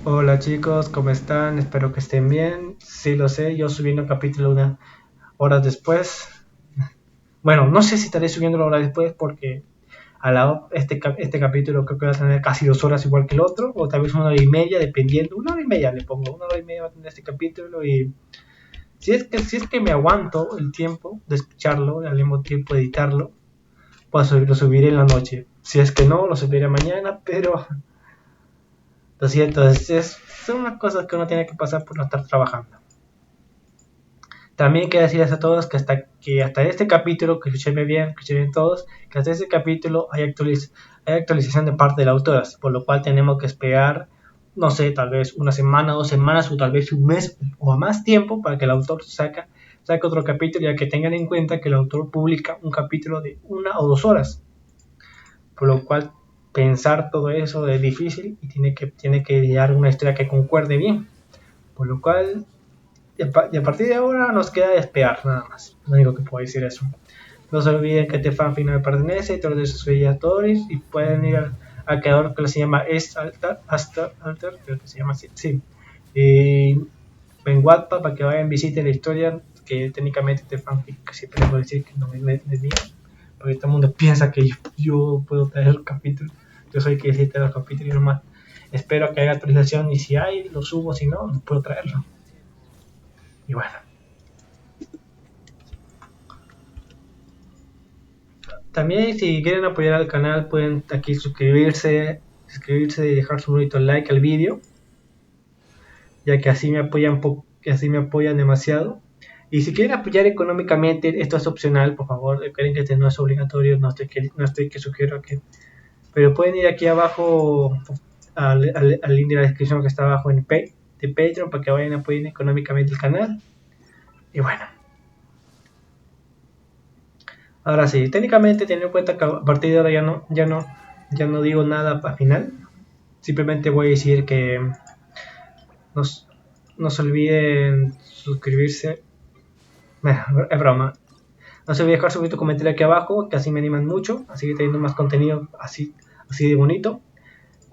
Hola chicos, ¿cómo están? Espero que estén bien. Sí, lo sé, yo subiendo el capítulo una hora después. Bueno, no sé si estaré subiendo una hora después porque este capítulo creo que va a tener casi 2 horas igual que el otro, o tal vez 1 hora y media, dependiendo. 1 hora y media le pongo, 1 hora y media va a tener este capítulo y si es que me aguanto el tiempo de escucharlo y al mismo tiempo de editarlo, pues lo subiré en la noche. Si es que no, lo subiré mañana, pero lo siento, son unas cosas que uno tiene que pasar por no estar trabajando. También quiero decirles a todos que hasta este capítulo, que escuchen bien todos, que hasta este capítulo hay actualización de parte de la autora, por lo cual tenemos que esperar, no sé, tal vez una semana, 2 semanas o tal vez un mes o más tiempo para que el autor saque otro capítulo, ya que tengan en cuenta que el autor publica un capítulo de 1 o 2 horas, por lo cual pensar todo eso es difícil y tiene que llegar una historia que concuerde bien, por lo cual y a partir de ahora nos queda esperar, nada más. Lo único que puedo decir es eso. No se olviden que este fanfic no me pertenece, todos esos editoriales y pueden ir al creador que se llama Alter, creo que se llama así, sí. Y en Wattpad para que vayan visiten la historia, que técnicamente este fanfic que siempre les voy a decir que no es mío, porque todo el mundo piensa que yo puedo traer el capítulo. Yo soy el que decide los capítulos y nomás. Espero que haya actualización y si hay, lo subo, si no, no puedo traerlo. Y bueno. También si quieren apoyar al canal pueden aquí suscribirse y dejar su bonito like al vídeo, ya que así me apoyan demasiado. Y si quieren apoyar económicamente, esto es opcional, por favor, recuerden que este no es obligatorio, no estoy que sugiero que, pero pueden ir aquí abajo al link de la descripción que está abajo de Patreon para que vayan a apoyen económicamente el canal. Y bueno, ahora sí, técnicamente teniendo en cuenta que a partir de ahora ya no digo nada al final. Simplemente voy a decir que nos, no se olviden suscribirse. Es broma. No se olviden dejar su bonito comentario aquí abajo, que así me animan mucho. Así que teniendo más contenido así de bonito.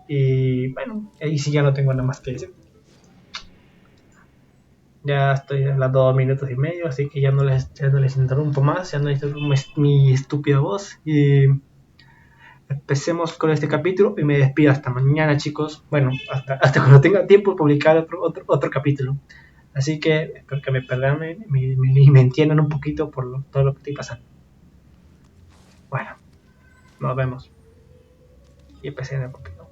Y bueno, ahí sí ya no tengo nada más que decir. Ya estoy a las 2 minutos y medio, así que ya no les interrumpo más, ya no les interrumpo mi estúpida voz. Y empecemos con este capítulo y me despido hasta mañana, chicos. Bueno, hasta cuando tenga tiempo de publicar otro capítulo. Así que espero que me perdonen y me entiendan un poquito por todo lo que estoy pasando. Bueno, nos vemos. Y empecé en el poquito.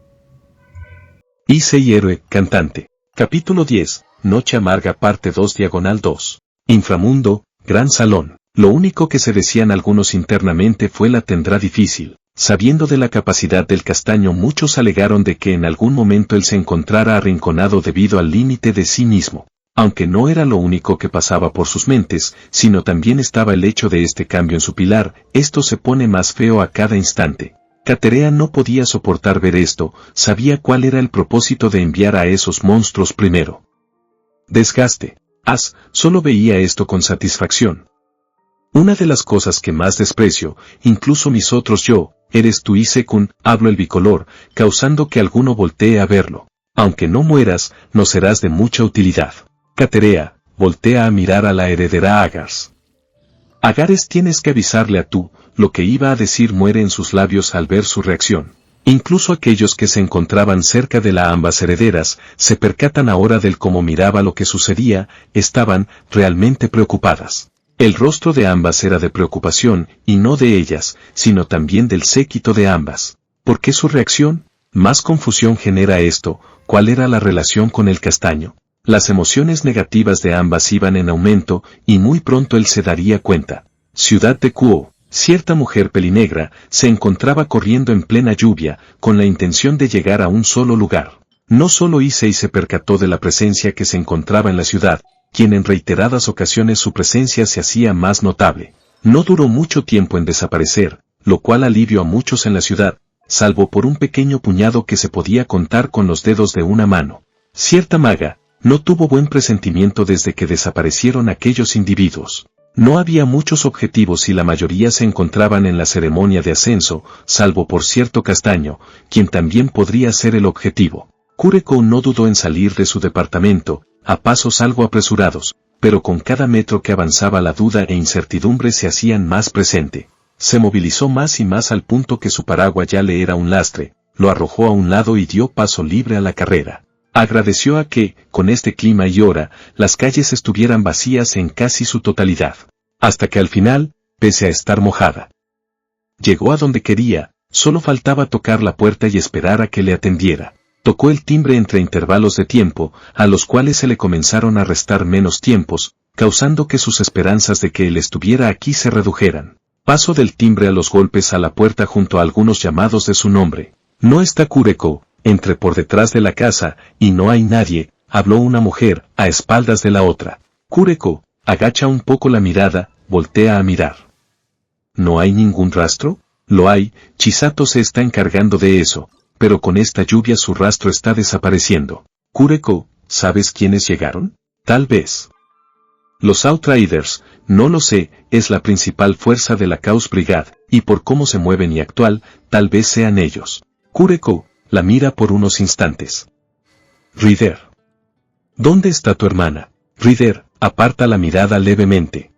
Issei héroe, cantante. Capítulo 10, Noche amarga parte 2 diagonal 2. Inframundo, gran salón. Lo único que se decían algunos internamente fue la tendrá difícil. Sabiendo de la capacidad del castaño, muchos alegaron de que en algún momento él se encontrara arrinconado debido al límite de sí mismo. Aunque no era lo único que pasaba por sus mentes, sino también estaba el hecho de este cambio en su pilar. Esto se pone más feo a cada instante. Caterea no podía soportar ver esto, sabía cuál era el propósito de enviar a esos monstruos primero. Desgaste. Solo veía esto con satisfacción. Una de las cosas que más desprecio, incluso mis otros yo, eres tú Ise-kun, hablo el bicolor, causando que alguno voltee a verlo. Aunque no mueras, no serás de mucha utilidad. Caterea, voltea a mirar a la heredera Agars. Agares, tienes que avisarle a tú, lo que iba a decir muere en sus labios al ver su reacción. Incluso aquellos que se encontraban cerca de ambas herederas, se percatan ahora del cómo miraba lo que sucedía, estaban realmente preocupadas. El rostro de ambas era de preocupación, y no de ellas, sino también del séquito de ambas. ¿Por qué su reacción? Más confusión genera esto. ¿Cuál era la relación con el castaño? Las emociones negativas de ambas iban en aumento, y muy pronto él se daría cuenta. Ciudad de Kuo. Cierta mujer pelinegra se encontraba corriendo en plena lluvia, con la intención de llegar a un solo lugar. No solo Issei se percató de la presencia que se encontraba en la ciudad, quien en reiteradas ocasiones su presencia se hacía más notable. No duró mucho tiempo en desaparecer, lo cual alivió a muchos en la ciudad, salvo por un pequeño puñado que se podía contar con los dedos de una mano. Cierta maga no tuvo buen presentimiento desde que desaparecieron aquellos individuos. No había muchos objetivos y la mayoría se encontraban en la ceremonia de ascenso, salvo por cierto castaño, quien también podría ser el objetivo. Kureko no dudó en salir de su departamento, a pasos algo apresurados, pero con cada metro que avanzaba la duda e incertidumbre se hacían más presente. Se movilizó más y más al punto que su paraguas ya le era un lastre, lo arrojó a un lado y dio paso libre a la carrera. Agradeció a que, con este clima y hora, las calles estuvieran vacías en casi su totalidad. Hasta que al final, pese a estar mojada, llegó a donde quería, solo faltaba tocar la puerta y esperar a que le atendiera. Tocó el timbre entre intervalos de tiempo, a los cuales se le comenzaron a restar menos tiempos, causando que sus esperanzas de que él estuviera aquí se redujeran. Paso del timbre a los golpes a la puerta junto a algunos llamados de su nombre. No está Kureko, entre por detrás de la casa, y no hay nadie, habló una mujer, a espaldas de la otra. Kureko, agacha un poco la mirada, voltea a mirar. ¿No hay ningún rastro? Lo hay, Chisato se está encargando de eso, pero con esta lluvia su rastro está desapareciendo. Kureko, ¿sabes quiénes llegaron? Tal vez los Outriders, no lo sé, es la principal fuerza de la Chaos Brigade, y por cómo se mueven y actual, tal vez sean ellos. Kureko, la mira por unos instantes. Rider. ¿Dónde está tu hermana? Rider, aparta la mirada levemente.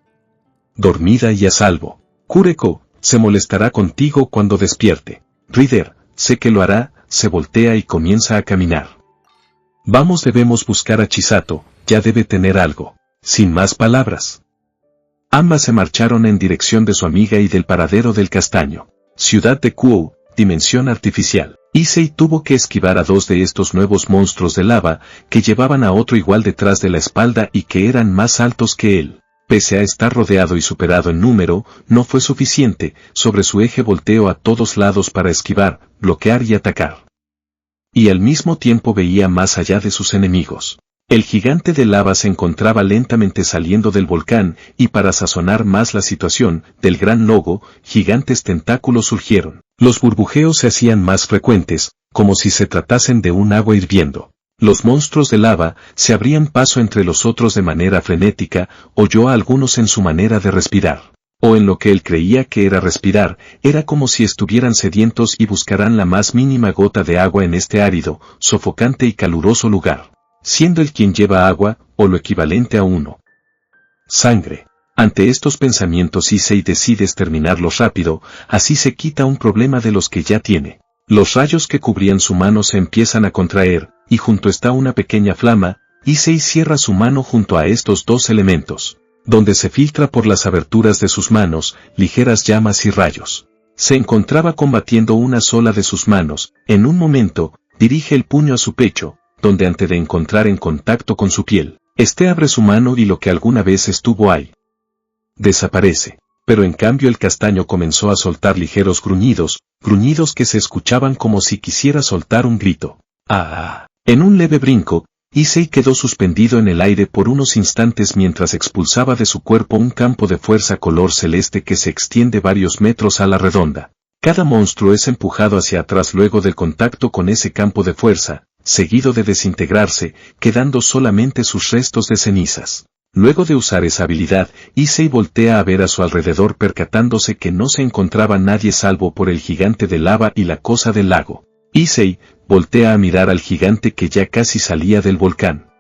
Dormida y a salvo. Kureko, se molestará contigo cuando despierte. Rider, sé que lo hará, se voltea y comienza a caminar. Vamos, debemos buscar a Chisato, ya debe tener algo. Sin más palabras. Ambas se marcharon en dirección de su amiga y del paradero del castaño. Ciudad de Kuo, dimensión artificial. Issei tuvo que esquivar a dos de estos nuevos monstruos de lava, que llevaban a otro igual detrás de la espalda y que eran más altos que él. Pese a estar rodeado y superado en número, no fue suficiente, sobre su eje volteó a todos lados para esquivar, bloquear y atacar. Y al mismo tiempo veía más allá de sus enemigos. El gigante de lava se encontraba lentamente saliendo del volcán, y para sazonar más la situación, del gran logo, gigantes tentáculos surgieron. Los burbujeos se hacían más frecuentes, como si se tratasen de un agua hirviendo. Los monstruos de lava se abrían paso entre los otros de manera frenética, oyó a algunos en su manera de respirar. O en lo que él creía que era respirar, era como si estuvieran sedientos y buscaran la más mínima gota de agua en este árido, sofocante y caluroso lugar. Siendo él quien lleva agua, o lo equivalente a uno. Sangre. Ante estos pensamientos Issei decide exterminarlos rápido, así se quita un problema de los que ya tiene. Los rayos que cubrían su mano se empiezan a contraer, y junto está una pequeña flama, Issei cierra su mano junto a estos dos elementos, donde se filtra por las aberturas de sus manos, ligeras llamas y rayos. Se encontraba combatiendo una sola de sus manos, en un momento, dirige el puño a su pecho, donde antes de encontrar en contacto con su piel, este abre su mano y lo que alguna vez estuvo ahí desaparece. Pero en cambio el castaño comenzó a soltar ligeros gruñidos, gruñidos que se escuchaban como si quisiera soltar un grito. ¡Ah! En un leve brinco, Issei quedó suspendido en el aire por unos instantes mientras expulsaba de su cuerpo un campo de fuerza color celeste que se extiende varios metros a la redonda. Cada monstruo es empujado hacia atrás luego del contacto con ese campo de fuerza, seguido de desintegrarse, quedando solamente sus restos de cenizas. Luego de usar esa habilidad, Issei voltea a ver a su alrededor percatándose que no se encontraba nadie salvo por el gigante de lava y la cosa del lago. Issei voltea a mirar al gigante que ya casi salía del volcán.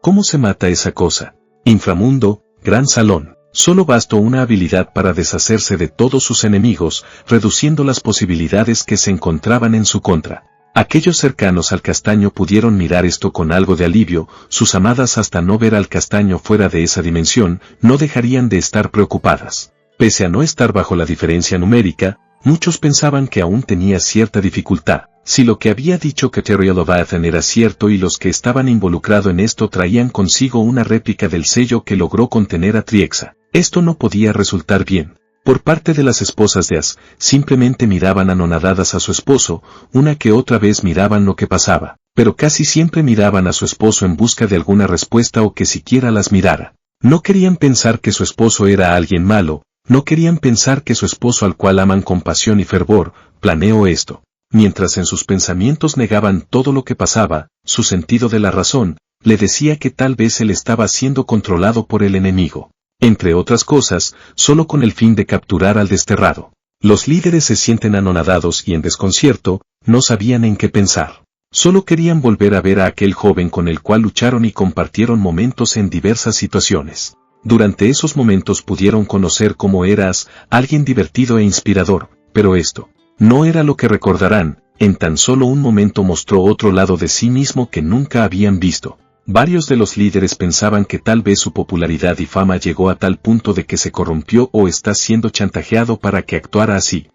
¿Cómo se mata esa cosa? Inframundo, gran salón. Solo bastó una habilidad para deshacerse de todos sus enemigos, reduciendo las posibilidades que se encontraban en su contra. Aquellos cercanos al castaño pudieron mirar esto con algo de alivio, sus amadas hasta no ver al castaño fuera de esa dimensión, no dejarían de estar preocupadas. Pese a no estar bajo la diferencia numérica, muchos pensaban que aún tenía cierta dificultad. Si lo que había dicho Kateriel Leviathan era cierto y los que estaban involucrados en esto traían consigo una réplica del sello que logró contener a Triexa, esto no podía resultar bien. Por parte de las esposas de As, simplemente miraban anonadadas a su esposo, una que otra vez miraban lo que pasaba, pero casi siempre miraban a su esposo en busca de alguna respuesta o que siquiera las mirara. No querían pensar que su esposo era alguien malo, no querían pensar que su esposo al cual aman con pasión y fervor, planeó esto. Mientras en sus pensamientos negaban todo lo que pasaba, su sentido de la razón, le decía que tal vez él estaba siendo controlado por el enemigo. Entre otras cosas, solo con el fin de capturar al desterrado. Los líderes se sienten anonadados y en desconcierto, no sabían en qué pensar. Solo querían volver a ver a aquel joven con el cual lucharon y compartieron momentos en diversas situaciones. Durante esos momentos pudieron conocer cómo eras, alguien divertido e inspirador, pero esto no era lo que recordarán. En tan solo un momento mostró otro lado de sí mismo que nunca habían visto. Varios de los líderes pensaban que tal vez su popularidad y fama llegó a tal punto de que se corrompió o está siendo chantajeado para que actuara así.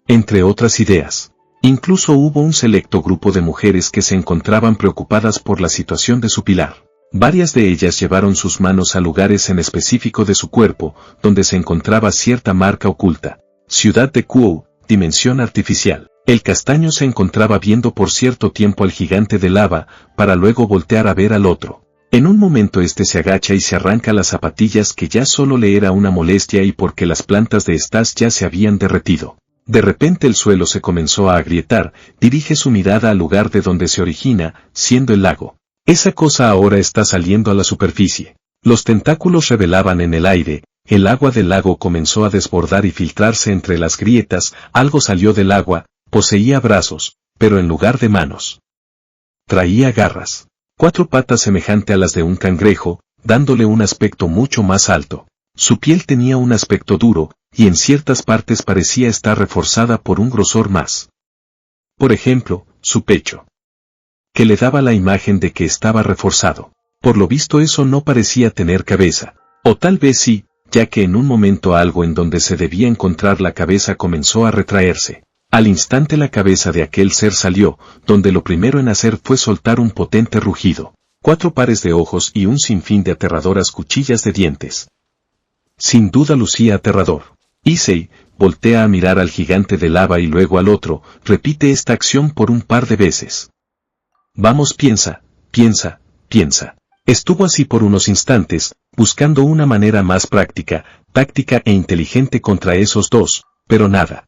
Entre otras ideas. Incluso hubo un selecto grupo de mujeres que se encontraban preocupadas por la situación de su pilar. Varias de ellas llevaron sus manos a lugares en específico de su cuerpo, donde se encontraba cierta marca oculta. Ciudad de Kuo, dimensión artificial. El castaño se encontraba viendo por cierto tiempo al gigante de lava, para luego voltear a ver al otro. En un momento este se agacha y se arranca las zapatillas que ya solo le era una molestia y porque las plantas de estas ya se habían derretido. De repente el suelo se comenzó a agrietar, dirige su mirada al lugar de donde se origina, siendo el lago. Esa cosa ahora está saliendo a la superficie. Los tentáculos revelaban en el aire, el agua del lago comenzó a desbordar y filtrarse entre las grietas, algo salió del agua. Poseía brazos, pero en lugar de manos. Traía garras. 4 patas semejante a las de un cangrejo, dándole un aspecto mucho más alto. Su piel tenía un aspecto duro, y en ciertas partes parecía estar reforzada por un grosor más. Por ejemplo, su pecho. Que le daba la imagen de que estaba reforzado. Por lo visto eso no parecía tener cabeza. O tal vez sí, ya que en un momento algo en donde se debía encontrar la cabeza comenzó a retraerse. Al instante la cabeza de aquel ser salió, donde lo primero en hacer fue soltar un potente rugido, 4 pares de ojos y un sinfín de aterradoras cuchillas de dientes. Sin duda lucía aterrador. Issei voltea a mirar al gigante de lava y luego al otro, repite esta acción por un par de veces. Vamos, piensa, piensa, piensa. Estuvo así por unos instantes, buscando una manera más práctica, táctica e inteligente contra esos dos, pero nada.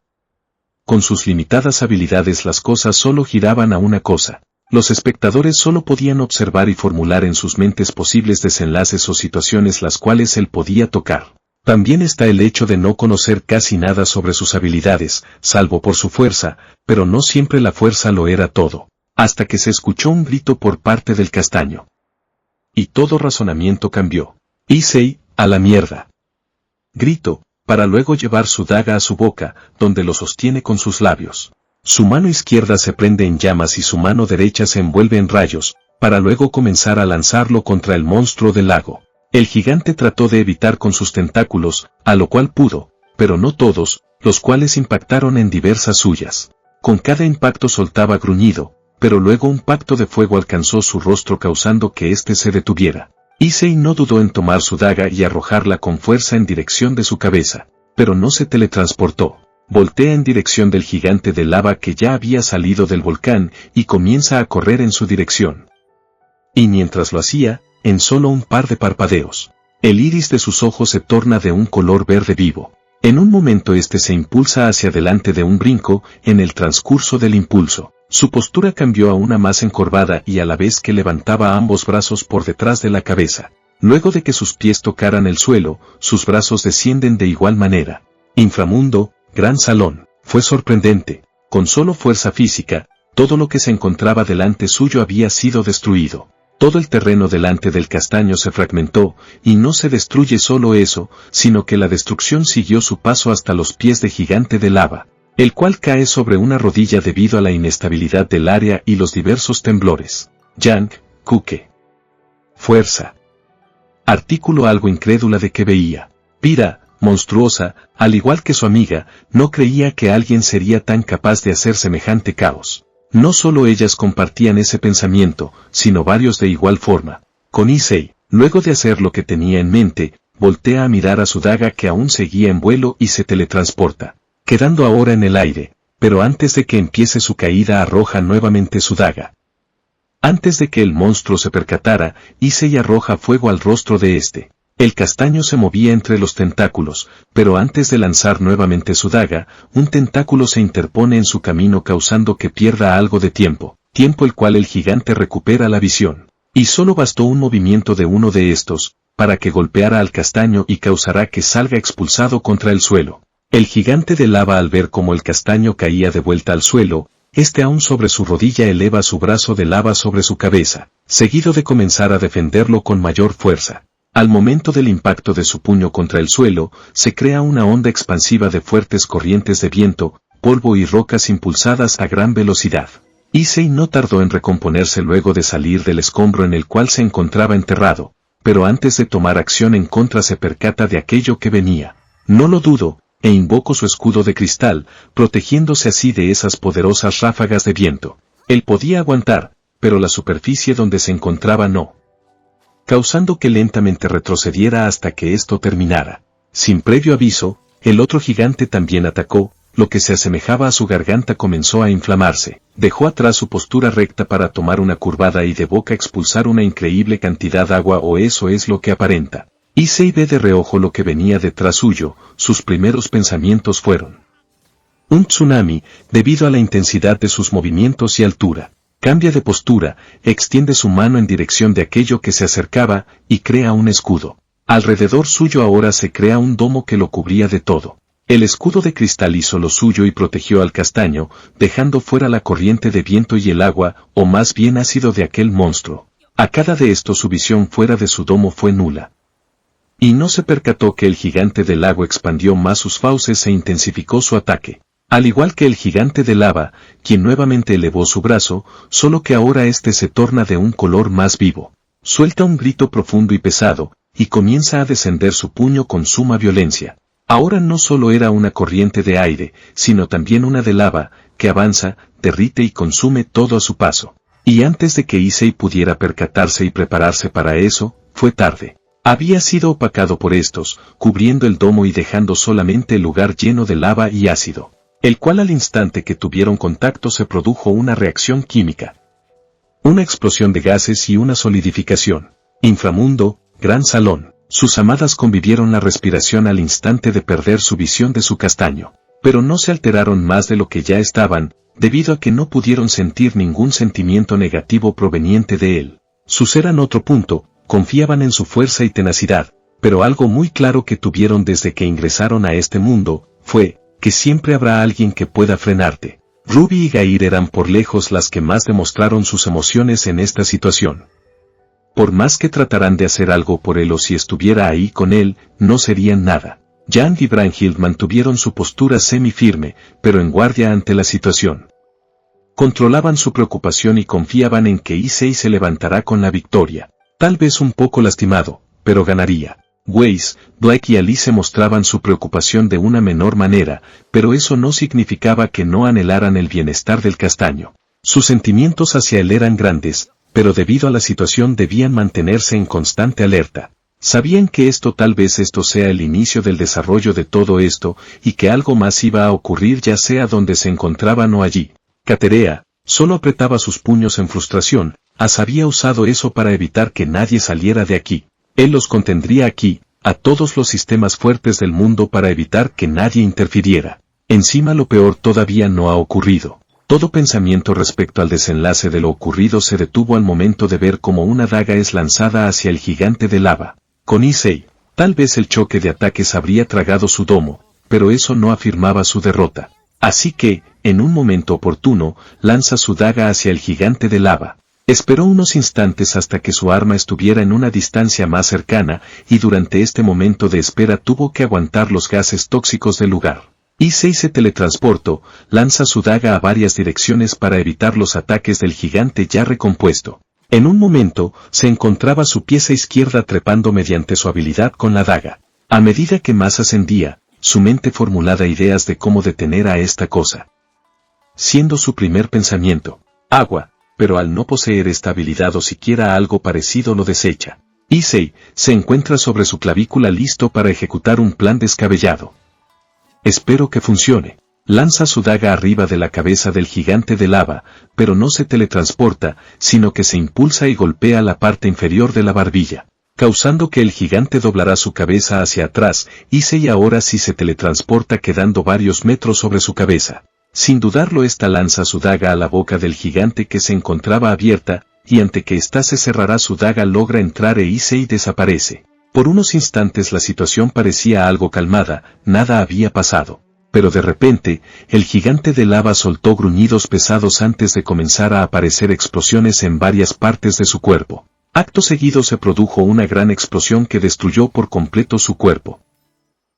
Con sus limitadas habilidades las cosas solo giraban a una cosa. Los espectadores solo podían observar y formular en sus mentes posibles desenlaces o situaciones las cuales él podía tocar. También está el hecho de no conocer casi nada sobre sus habilidades, salvo por su fuerza, pero no siempre la fuerza lo era todo. Hasta que se escuchó un grito por parte del castaño. Y todo razonamiento cambió. Issei, a la mierda. Grito. Para luego llevar su daga a su boca, donde lo sostiene con sus labios. Su mano izquierda se prende en llamas y su mano derecha se envuelve en rayos, para luego comenzar a lanzarlo contra el monstruo del lago. El gigante trató de evitar con sus tentáculos, a lo cual pudo, pero no todos, los cuales impactaron en diversas suyas. Con cada impacto soltaba gruñido, pero luego un pacto de fuego alcanzó su rostro causando que éste se detuviera. Issei no dudó en tomar su daga y arrojarla con fuerza en dirección de su cabeza, pero no se teletransportó. Voltea en dirección del gigante de lava que ya había salido del volcán y comienza a correr en su dirección. Y mientras lo hacía, en solo un par de parpadeos, el iris de sus ojos se torna de un color verde vivo. En un momento este se impulsa hacia adelante de un brinco, en el transcurso del impulso. Su postura cambió a una más encorvada y a la vez que levantaba ambos brazos por detrás de la cabeza. Luego de que sus pies tocaran el suelo, sus brazos descienden de igual manera. Inframundo, gran salón, fue sorprendente. Con solo fuerza física, todo lo que se encontraba delante suyo había sido destruido. Todo el terreno delante del castaño se fragmentó, y no se destruye solo eso, sino que la destrucción siguió su paso hasta los pies de gigante de lava, el cual cae sobre una rodilla debido a la inestabilidad del área y los diversos temblores. Yang, Kuke. Fuerza. Artículo algo incrédula de que veía. Pira, monstruosa, al igual que su amiga, no creía que alguien sería tan capaz de hacer semejante caos. No solo ellas compartían ese pensamiento, sino varios de igual forma. Con Issei, luego de hacer lo que tenía en mente, voltea a mirar a su daga que aún seguía en vuelo y se teletransporta, quedando ahora en el aire, pero antes de que empiece su caída arroja nuevamente su daga. Antes de que el monstruo se percatara, Issei arroja fuego al rostro de este. El castaño se movía entre los tentáculos, pero antes de lanzar nuevamente su daga, un tentáculo se interpone en su camino causando que pierda algo de tiempo el cual el gigante recupera la visión. Y solo bastó un movimiento de uno de estos, para que golpeara al castaño y causará que salga expulsado contra el suelo. El gigante de lava al ver cómo el castaño caía de vuelta al suelo, este aún sobre su rodilla eleva su brazo de lava sobre su cabeza, seguido de comenzar a defenderlo con mayor fuerza. Al momento del impacto de su puño contra el suelo, se crea una onda expansiva de fuertes corrientes de viento, polvo y rocas impulsadas a gran velocidad. Issei no tardó en recomponerse luego de salir del escombro en el cual se encontraba enterrado, pero antes de tomar acción en contra se percata de aquello que venía. No lo dudo, e invocó su escudo de cristal, protegiéndose así de esas poderosas ráfagas de viento. Él podía aguantar, pero la superficie donde se encontraba no. Causando que lentamente retrocediera hasta que esto terminara. Sin previo aviso, el otro gigante también atacó, lo que se asemejaba a su garganta comenzó a inflamarse, dejó atrás su postura recta para tomar una curvada y de boca expulsar una increíble cantidad de agua, o eso es lo que aparenta. Issei ve de reojo lo que venía detrás suyo, sus primeros pensamientos fueron un tsunami, debido a la intensidad de sus movimientos y altura. Cambia de postura, extiende su mano en dirección de aquello que se acercaba, y crea un escudo. Alrededor suyo ahora se crea un domo que lo cubría de todo. El escudo de cristal hizo lo suyo y protegió al castaño, dejando fuera la corriente de viento y el agua, o más bien ácido de aquel monstruo. A cada de estos su visión fuera de su domo fue nula. Y no se percató que el gigante del lago expandió más sus fauces e intensificó su ataque. Al igual que el gigante de lava, quien nuevamente elevó su brazo, solo que ahora este se torna de un color más vivo. Suelta un grito profundo y pesado, y comienza a descender su puño con suma violencia. Ahora no solo era una corriente de aire, sino también una de lava, que avanza, derrite y consume todo a su paso. Y antes de que Issei pudiera percatarse y prepararse para eso, fue tarde. Había sido opacado por estos, cubriendo el domo y dejando solamente el lugar lleno de lava y ácido, el cual al instante que tuvieron contacto se produjo una reacción química. Una explosión de gases y una solidificación. Inframundo, gran salón. Sus amadas convivieron la respiración al instante de perder su visión de su castaño, pero no se alteraron más de lo que ya estaban, debido a que no pudieron sentir ningún sentimiento negativo proveniente de él. Su ser en otro punto, confiaban en su fuerza y tenacidad, pero algo muy claro que tuvieron desde que ingresaron a este mundo, fue, que siempre habrá alguien que pueda frenarte. Ruby y Gair eran por lejos las que más demostraron sus emociones en esta situación. Por más que trataran de hacer algo por él o si estuviera ahí con él, no serían nada. Jan y Brynhild mantuvieron su postura semi-firme, pero en guardia ante la situación. Controlaban su preocupación y confiaban en que Issei se levantará con la victoria. Tal vez un poco lastimado, pero ganaría. Weiss, Black y Alice mostraban su preocupación de una menor manera, pero eso no significaba que no anhelaran el bienestar del castaño. Sus sentimientos hacia él eran grandes, pero debido a la situación debían mantenerse en constante alerta. Sabían que tal vez esto sea el inicio del desarrollo de todo esto, y que algo más iba a ocurrir ya sea donde se encontraban o allí. Caterea, solo apretaba sus puños en frustración, había usado eso para evitar que nadie saliera de aquí. Él los contendría aquí, a todos los sistemas fuertes del mundo para evitar que nadie interfiriera. Encima lo peor todavía no ha ocurrido. Todo pensamiento respecto al desenlace de lo ocurrido se detuvo al momento de ver cómo una daga es lanzada hacia el gigante de lava. Con Issei, tal vez el choque de ataques habría tragado su domo, pero eso no afirmaba su derrota. Así que, en un momento oportuno, lanza su daga hacia el gigante de lava. Esperó unos instantes hasta que su arma estuviera en una distancia más cercana, y durante este momento de espera tuvo que aguantar los gases tóxicos del lugar. Issei se teletransportó, lanza su daga a varias direcciones para evitar los ataques del gigante ya recompuesto. En un momento, se encontraba su pieza izquierda trepando mediante su habilidad con la daga. A medida que más ascendía, su mente formulaba ideas de cómo detener a esta cosa. Siendo su primer pensamiento, agua, pero al no poseer esta habilidad o siquiera algo parecido lo desecha. Issei se encuentra sobre su clavícula listo para ejecutar un plan descabellado. Espero que funcione. Lanza su daga arriba de la cabeza del gigante de lava, pero no se teletransporta, sino que se impulsa y golpea la parte inferior de la barbilla, causando que el gigante doblará su cabeza hacia atrás. Issei ahora sí se teletransporta quedando varios metros sobre su cabeza. Sin dudarlo lanza su daga a la boca del gigante que se encontraba abierta, y ante que ésta se cerrará su daga logra entrar e Issei desaparece. Por unos instantes la situación parecía algo calmada, nada había pasado. pero de repente, el gigante de lava soltó gruñidos pesados antes de comenzar a aparecer explosiones en varias partes de su cuerpo. Acto seguido se produjo una gran explosión que destruyó por completo su cuerpo.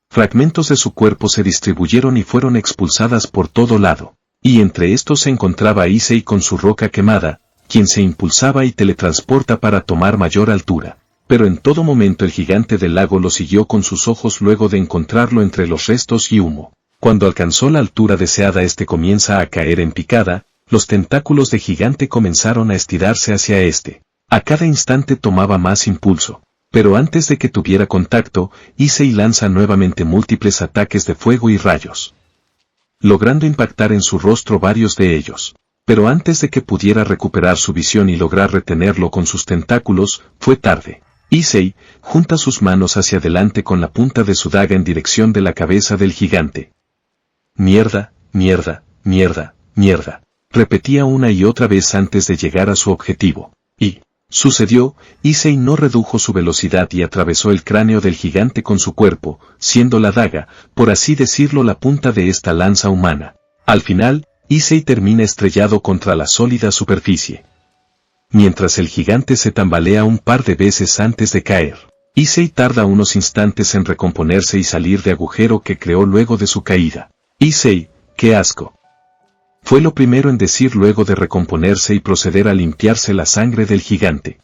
Fragmentos de su cuerpo se distribuyeron y fueron expulsadas por todo lado, y entre estos se encontraba Issei con su roca quemada, quien se impulsaba y teletransporta para tomar mayor altura. Pero en todo momento el gigante del lago lo siguió con sus ojos luego de encontrarlo entre los restos y humo. Cuando alcanzó la altura deseada comienza a caer en picada, los tentáculos de gigante comenzaron a estirarse hacia A cada instante tomaba más impulso. Pero antes de que tuviera contacto, Issei lanza nuevamente múltiples ataques de fuego y rayos, logrando impactar en su rostro varios de ellos. Pero antes de que pudiera recuperar su visión y lograr retenerlo con sus tentáculos, fue tarde. Issei junta sus manos hacia adelante con la punta de su daga en dirección de la cabeza del gigante. Mierda, mierda, mierda, mierda, repetía una y otra vez antes de llegar a su objetivo. Y sucedió, Issei no redujo su velocidad y atravesó el cráneo del gigante con su cuerpo, siendo la daga, por así decirlo, la punta de esta lanza humana. Al final, Issei termina estrellado contra la sólida superficie. Mientras el gigante se tambalea un par de veces antes de caer, Issei tarda unos instantes en recomponerse y salir de agujero que creó luego de su caída. Issei, qué asco. Fue lo primero en decir luego de recomponerse y proceder a limpiarse la sangre del gigante.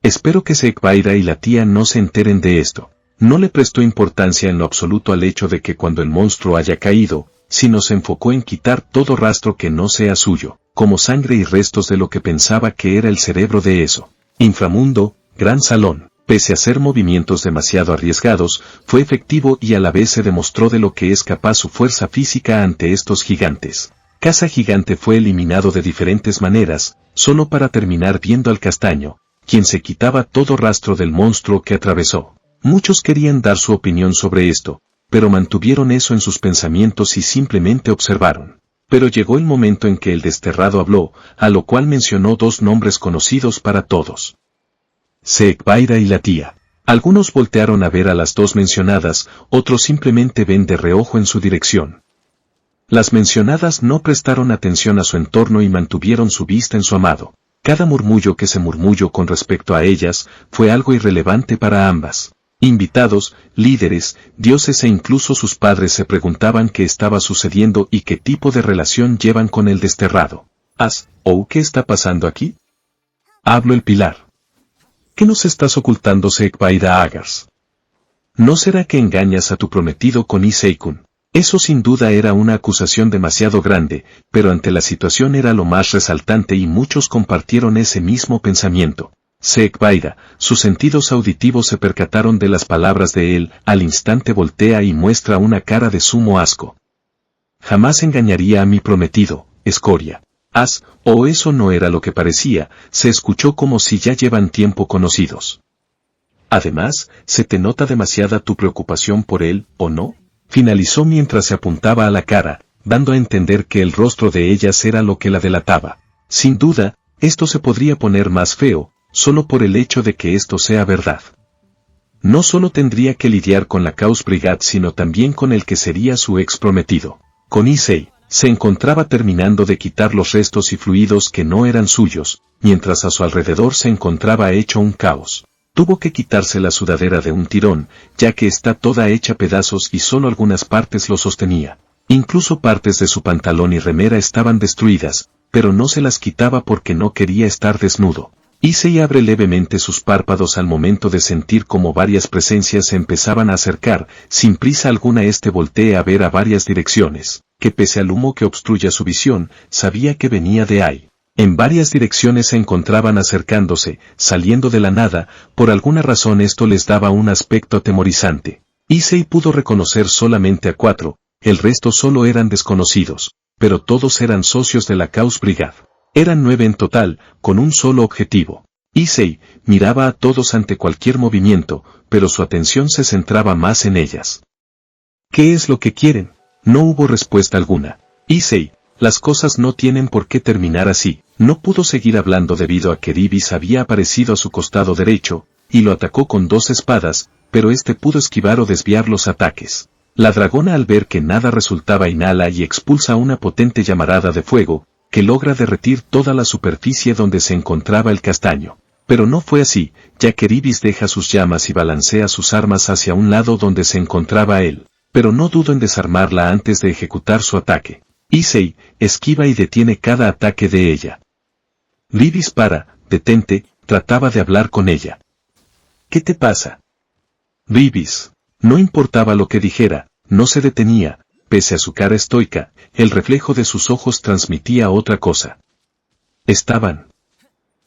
Espero que Sekbaira y la tía no se enteren de esto. No le prestó importancia en lo absoluto al hecho de que cuando el monstruo haya caído, sino se enfocó en quitar todo rastro que no sea suyo, como sangre y restos de lo que pensaba que era el cerebro de eso. Inframundo, gran salón. Pese a ser movimientos demasiado arriesgados, fue efectivo y a la vez se demostró de lo que es capaz su fuerza física ante estos gigantes. Casa Gigante fue eliminado de diferentes maneras, solo para terminar viendo al castaño, quien se quitaba todo rastro del monstruo que atravesó. Muchos querían dar su opinión sobre esto, pero mantuvieron eso en sus pensamientos y simplemente observaron. Pero llegó el momento en que el desterrado habló, a lo cual mencionó dos nombres conocidos para todos: Sekbaira y la tía. Algunos voltearon a ver a las dos mencionadas, otros simplemente ven de reojo en su dirección. Las mencionadas no prestaron atención a su entorno y mantuvieron su vista en su amado. Cada murmullo que se murmulló con respecto a ellas fue algo irrelevante para ambas. Invitados, líderes, dioses e incluso sus padres se preguntaban qué estaba sucediendo y qué tipo de relación llevan con el desterrado. ¿Qué está pasando aquí? Habló el pilar. ¿Qué nos estás ocultando, Sekbaira Agars? ¿No será que engañas a tu prometido con Issei-kun? Eso sin duda era una acusación demasiado grande, pero ante la situación era lo más resaltante y muchos compartieron ese mismo pensamiento. Sekbaira, sus sentidos auditivos se percataron de las palabras de él, al instante voltea y muestra una cara de sumo asco. Jamás engañaría a mi prometido, escoria. Eso no era lo que parecía, se escuchó como si ya llevan tiempo conocidos. Además, se te nota demasiada tu preocupación por él, ¿o no? Finalizó mientras se apuntaba a la cara, dando a entender que el rostro de ellas era lo que la delataba. Sin duda, esto se podría poner más feo, solo por el hecho de que esto sea verdad. No solo tendría que lidiar con la Chaos Brigade sino también con el que sería su ex prometido. Con Issei, se encontraba terminando de quitar los restos y fluidos que no eran suyos, mientras a su alrededor se encontraba hecho un caos. Tuvo que quitarse la sudadera de un tirón, ya que está toda hecha pedazos y solo algunas partes lo sostenía. Incluso partes de su pantalón y remera estaban destruidas, pero no se las quitaba porque no quería estar desnudo. Issei abre levemente sus párpados al momento de sentir como varias presencias se empezaban a acercar, sin prisa alguna voltea a ver a varias direcciones, que pese al humo que obstruya su visión, sabía que venía de ahí. En varias direcciones se encontraban acercándose, saliendo de la nada, por alguna razón esto les daba un aspecto atemorizante. Issei pudo reconocer solamente a 4, el resto solo eran desconocidos, pero todos eran socios de la Chaos Brigade. Eran 9 en total, con un solo objetivo. Issei miraba a todos ante cualquier movimiento, pero su atención se centraba más en ellas. ¿Qué es lo que quieren? No hubo respuesta alguna. Issei, las cosas no tienen por qué terminar así. No pudo seguir hablando debido a que Divis había aparecido a su costado derecho, y lo atacó con 2 espadas, pero pudo esquivar o desviar los ataques. La dragona, al ver que nada resultaba, inhala y expulsa una potente llamarada de fuego, que logra derretir toda la superficie donde se encontraba el castaño. Pero no fue así, ya que Ribis deja sus llamas y balancea sus armas hacia un lado donde se encontraba él, pero no dudo en desarmarla antes de ejecutar su ataque. Issei esquiva y detiene cada ataque de ella. Ribis, para, detente, trataba de hablar con ella. ¿Qué te pasa? Ribis, no importaba lo que dijera, no se detenía, pese a su cara estoica, el reflejo de sus ojos transmitía otra cosa. Estaban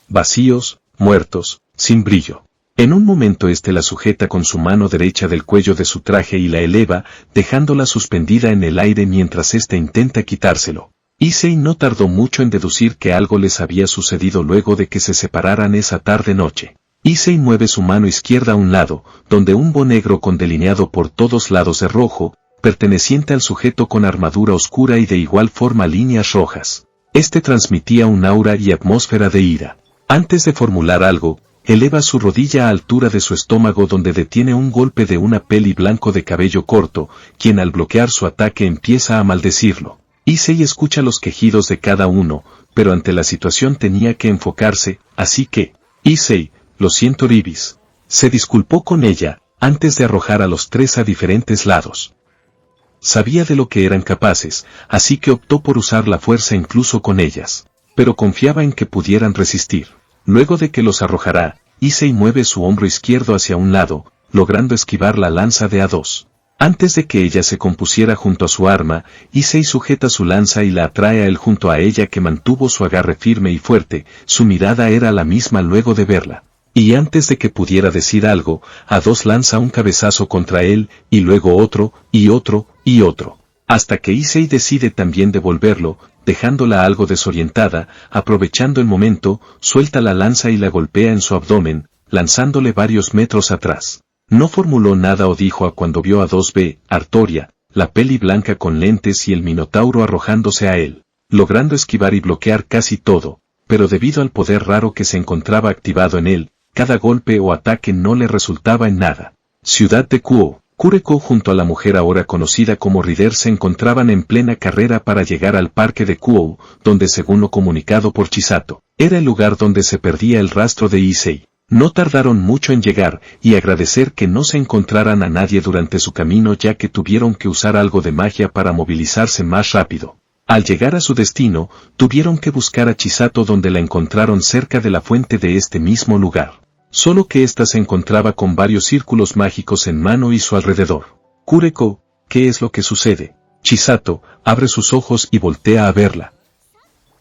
vacíos, muertos, sin brillo. En un momento la sujeta con su mano derecha del cuello de su traje y la eleva, dejándola suspendida en el aire mientras intenta quitárselo. Issei no tardó mucho en deducir que algo les había sucedido luego de que se separaran esa tarde-noche. Issei mueve su mano izquierda a un lado, donde un bo negro con delineado por todos lados de rojo, perteneciente al sujeto con armadura oscura y de igual forma líneas rojas. Transmitía un aura y atmósfera de ira. Antes de formular algo, eleva su rodilla a altura de su estómago donde detiene un golpe de una peli blanco de cabello corto, quien al bloquear su ataque empieza a maldecirlo. Issei escucha los quejidos de cada uno, pero ante la situación tenía que enfocarse, así que, Issei, lo siento Ribis. Se disculpó con ella, antes de arrojar a los tres a diferentes lados. Sabía de lo que eran capaces, así que optó por usar la fuerza incluso con ellas, pero confiaba en que pudieran resistir. Luego de que los arrojará, Issei mueve su hombro izquierdo hacia un lado, logrando esquivar la lanza de A2. Antes de que ella se compusiera junto a su arma, Issei sujeta su lanza y la atrae a él junto a ella, que mantuvo su agarre firme y fuerte. Su mirada era la misma luego de verla. Y antes de que pudiera decir algo, A2 lanza un cabezazo contra él, y luego otro, y otro, y otro. Hasta que Issei decide también devolverlo, dejándola algo desorientada. Aprovechando el momento, suelta la lanza y la golpea en su abdomen, lanzándole varios metros atrás. No formuló nada o dijo a cuando vio a 2B, Artoria, la peli blanca con lentes y el minotauro arrojándose a él, logrando esquivar y bloquear casi todo, pero debido al poder raro que se encontraba activado en él, cada golpe o ataque no le resultaba en nada. Ciudad de Kuo. Kureko junto a la mujer ahora conocida como Rider se encontraban en plena carrera para llegar al parque de Kuo, donde según lo comunicado por Chisato, era el lugar donde se perdía el rastro de Issei. No tardaron mucho en llegar, y agradecer que no se encontraran a nadie durante su camino, ya que tuvieron que usar algo de magia para movilizarse más rápido. Al llegar a su destino, tuvieron que buscar a Chisato, donde la encontraron cerca de la fuente de este mismo lugar. Solo que ésta se encontraba con varios círculos mágicos en mano y su alrededor. Kureko, ¿qué es lo que sucede? Chisato abre sus ojos y voltea a verla.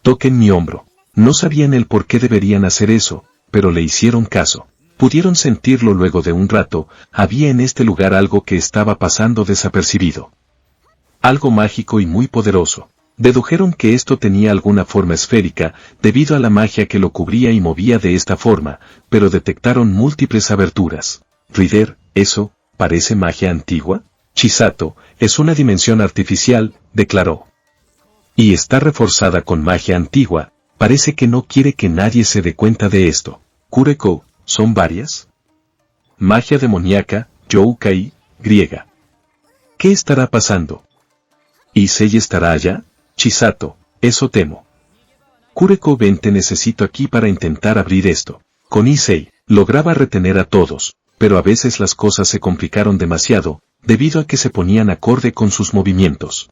Toquen mi hombro. No sabían el por qué deberían hacer eso, pero le hicieron caso. Pudieron sentirlo luego de un rato. Había en este lugar algo que estaba pasando desapercibido. Algo mágico y muy poderoso. Dedujeron que esto tenía alguna forma esférica, debido a la magia que lo cubría y movía de esta forma, pero detectaron múltiples aberturas. Rider, ¿eso parece magia antigua? Chisato, es una dimensión artificial, declaró. Y está reforzada con magia antigua, parece que no quiere que nadie se dé cuenta de esto. Kureko, ¿son varias? Magia demoníaca, Youkai, griega. ¿Qué estará pasando? ¿Issei estará allá? Chisato, eso temo. Kureko, ven, te necesito aquí para intentar abrir esto. Con Issei, lograba retener a todos, pero a veces las cosas se complicaron demasiado, debido a que se ponían acorde con sus movimientos.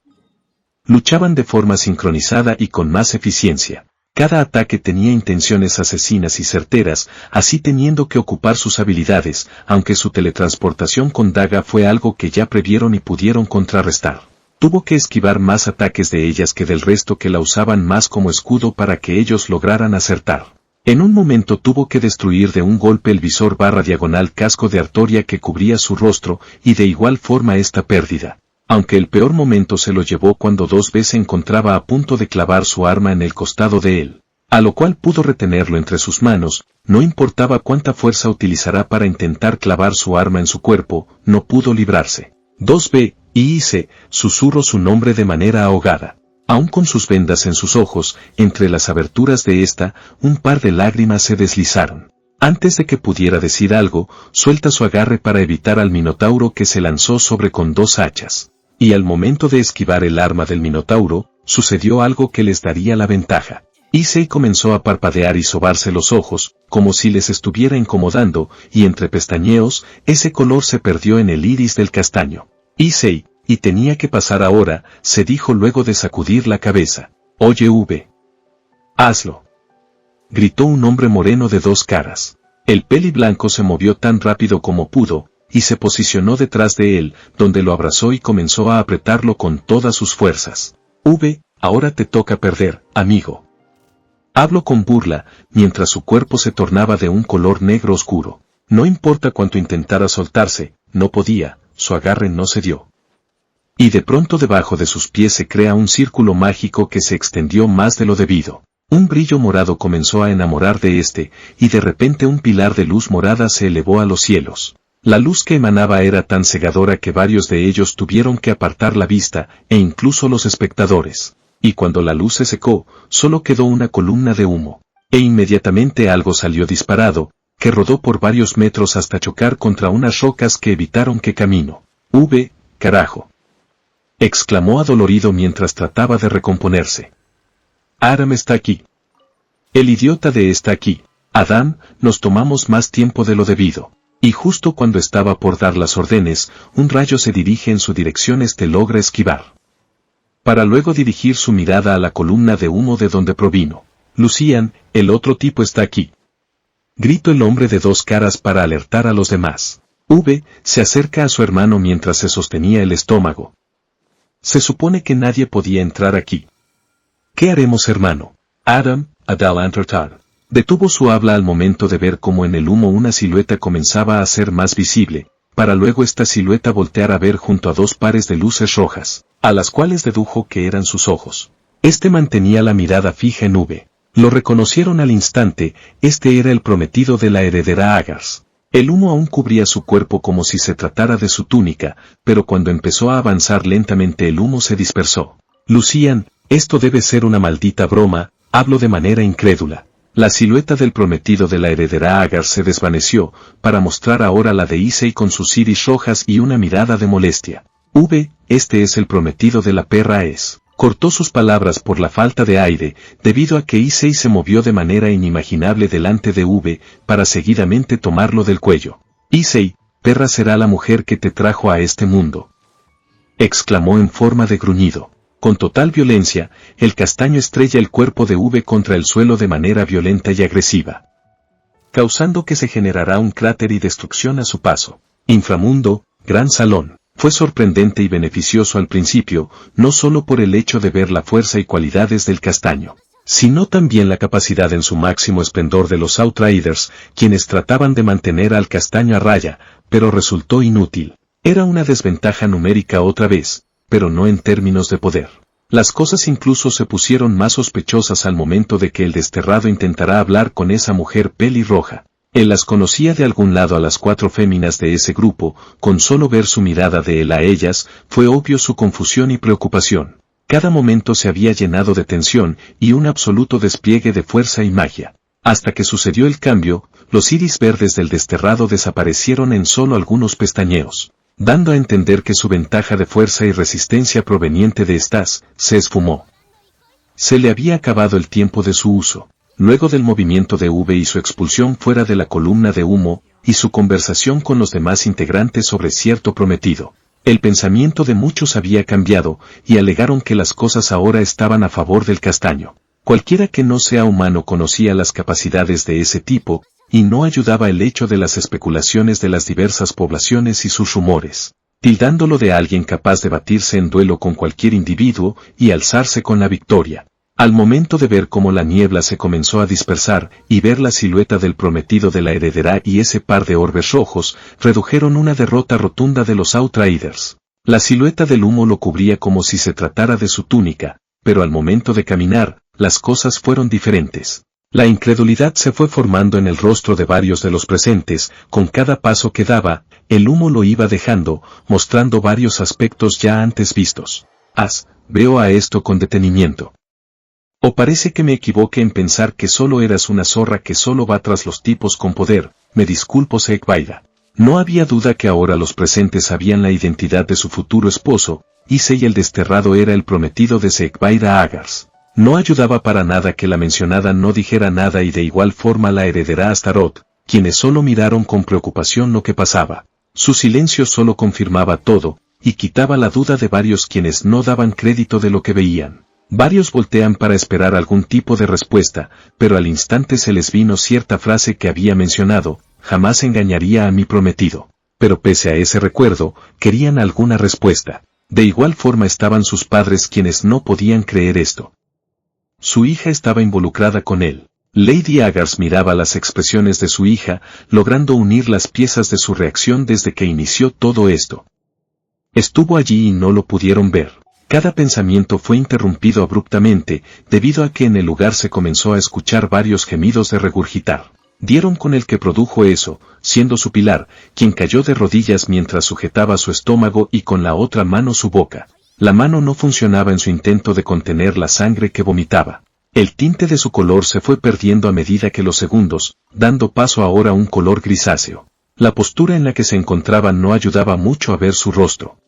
Luchaban de forma sincronizada y con más eficiencia. Cada ataque tenía intenciones asesinas y certeras, así teniendo que ocupar sus habilidades, aunque su teletransportación con daga fue algo que ya previeron y pudieron contrarrestar. Tuvo que esquivar más ataques de ellas que del resto, que la usaban más como escudo para que ellos lograran acertar. En un momento tuvo que destruir de un golpe el visor /diagonal casco de Artoria que cubría su rostro, y de igual forma esta pérdida. Aunque el peor momento se lo llevó cuando 2B se encontraba a punto de clavar su arma en el costado de él, a lo cual pudo retenerlo entre sus manos. No importaba cuánta fuerza utilizará para intentar clavar su arma en su cuerpo, no pudo librarse. 2B, y Issei, susurró su nombre de manera ahogada. Aún con sus vendas en sus ojos, entre las aberturas de esta, un par de lágrimas se deslizaron. Antes de que pudiera decir algo, suelta su agarre para evitar al minotauro que se lanzó sobre con 2 hachas. Y al momento de esquivar el arma del minotauro, sucedió algo que les daría la ventaja. Issei comenzó a parpadear y sobarse los ojos, como si les estuviera incomodando, y entre pestañeos, ese color se perdió en el iris del castaño. Issei, y tenía que pasar ahora, se dijo luego de sacudir la cabeza. Oye V. Hazlo. Gritó un hombre moreno de 2 caras. El peli blanco se movió tan rápido como pudo, y se posicionó detrás de él, donde lo abrazó y comenzó a apretarlo con todas sus fuerzas. V, ahora te toca perder, amigo. Habló con burla, mientras su cuerpo se tornaba de un color negro oscuro. No importa cuánto intentara soltarse, no podía, su agarre no cedió. Y de pronto debajo de sus pies se crea un círculo mágico que se extendió más de lo debido. Un brillo morado comenzó a enamorar de este, y de repente un pilar de luz morada se elevó a los cielos. La luz que emanaba era tan cegadora que varios de ellos tuvieron que apartar la vista, e incluso los espectadores. Y cuando la luz se secó, solo quedó una columna de humo. E inmediatamente algo salió disparado, que rodó por varios metros hasta chocar contra unas rocas que evitaron que camino. V, carajo. Exclamó adolorido mientras trataba de recomponerse. Aram está aquí. El idiota de está aquí. Adam, nos tomamos más tiempo de lo debido. Y justo cuando estaba por dar las órdenes, un rayo se dirige en su dirección logra esquivar. Para luego dirigir su mirada a la columna de humo de donde provino. Lucian, el otro tipo está aquí. Gritó el hombre de 2 caras para alertar a los demás. V, se acerca a su hermano mientras se sostenía el estómago. Se supone que nadie podía entrar aquí. ¿Qué haremos, hermano? Adam, adelantar. Detuvo su habla al momento de ver cómo en el humo una silueta comenzaba a ser más visible, para luego esta silueta voltear a ver junto a 2 pares de luces rojas, a las cuales dedujo que eran sus ojos. Este mantenía la mirada fija en V. Lo reconocieron al instante, este era el prometido de la heredera Agars. El humo aún cubría su cuerpo como si se tratara de su túnica, pero cuando empezó a avanzar lentamente el humo se dispersó. Lucian, esto debe ser una maldita broma, habló de manera incrédula. La silueta del prometido de la heredera Agar se desvaneció, para mostrar ahora la de Issei con sus iris rojas y una mirada de molestia. V, este es el prometido de la perra es. Cortó sus palabras por la falta de aire, debido a que Issei se movió de manera inimaginable delante de V, para seguidamente tomarlo del cuello. Issei, perra será la mujer que te trajo a este mundo. Exclamó en forma de gruñido. Con total violencia, el castaño estrella el cuerpo de V contra el suelo de manera violenta y agresiva, causando que se generara un cráter y destrucción a su paso. Inframundo, gran salón. Fue sorprendente y beneficioso al principio, no solo por el hecho de ver la fuerza y cualidades del castaño, sino también la capacidad en su máximo esplendor de los Outriders, quienes trataban de mantener al castaño a raya, pero resultó inútil. Era una desventaja numérica otra vez, pero no en términos de poder. Las cosas incluso se pusieron más sospechosas al momento de que el desterrado intentara hablar con esa mujer pelirroja. Él las conocía de algún lado a las 4 féminas de ese grupo, con solo ver su mirada de él a ellas, fue obvio su confusión y preocupación. Cada momento se había llenado de tensión y un absoluto despliegue de fuerza y magia. Hasta que sucedió el cambio, los iris verdes del desterrado desaparecieron en solo algunos pestañeos, dando a entender que su ventaja de fuerza y resistencia proveniente de estas, se esfumó. Se le había acabado el tiempo de su uso. Luego del movimiento de V y su expulsión fuera de la columna de humo, y su conversación con los demás integrantes sobre cierto prometido, el pensamiento de muchos había cambiado, y alegaron que las cosas ahora estaban a favor del castaño. Cualquiera que no sea humano conocía las capacidades de ese tipo, y no ayudaba el hecho de las especulaciones de las diversas poblaciones y sus rumores, tildándolo de alguien capaz de batirse en duelo con cualquier individuo y alzarse con la victoria. Al momento de ver cómo la niebla se comenzó a dispersar y ver la silueta del prometido de la heredera y ese par de orbes rojos, redujeron una derrota rotunda de los Outriders. La silueta del humo lo cubría como si se tratara de su túnica, pero al momento de caminar, las cosas fueron diferentes. La incredulidad se fue formando en el rostro de varios de los presentes, con cada paso que daba, el humo lo iba dejando, mostrando varios aspectos ya antes vistos. Veo a esto con detenimiento. ¿O parece que me equivoqué en pensar que solo eras una zorra que solo va tras los tipos con poder? Me disculpo, Seikbaira. No había duda que ahora los presentes sabían la identidad de su futuro esposo, Issei el desterrado era el prometido de Seikbaira Agars. No ayudaba para nada que la mencionada no dijera nada y de igual forma la heredará Astaroth, quienes solo miraron con preocupación lo que pasaba. Su silencio solo confirmaba todo, y quitaba la duda de varios quienes no daban crédito de lo que veían. Varios voltean para esperar algún tipo de respuesta, pero al instante se les vino cierta frase que había mencionado: jamás engañaría a mi prometido. Pero pese a ese recuerdo, querían alguna respuesta. De igual forma estaban sus padres quienes no podían creer esto. Su hija estaba involucrada con él. Lady Agars miraba las expresiones de su hija, logrando unir las piezas de su reacción desde que inició todo esto. Estuvo allí y no lo pudieron ver. Cada pensamiento fue interrumpido abruptamente, debido a que en el lugar se comenzó a escuchar varios gemidos de regurgitar. Dieron con el que produjo eso, siendo su pilar, quien cayó de rodillas mientras sujetaba su estómago y con la otra mano su boca. La mano no funcionaba en su intento de contener la sangre que vomitaba. El tinte de su color se fue perdiendo a medida que los segundos, dando paso ahora a un color grisáceo. La postura en la que se encontraba no ayudaba mucho a ver su rostro.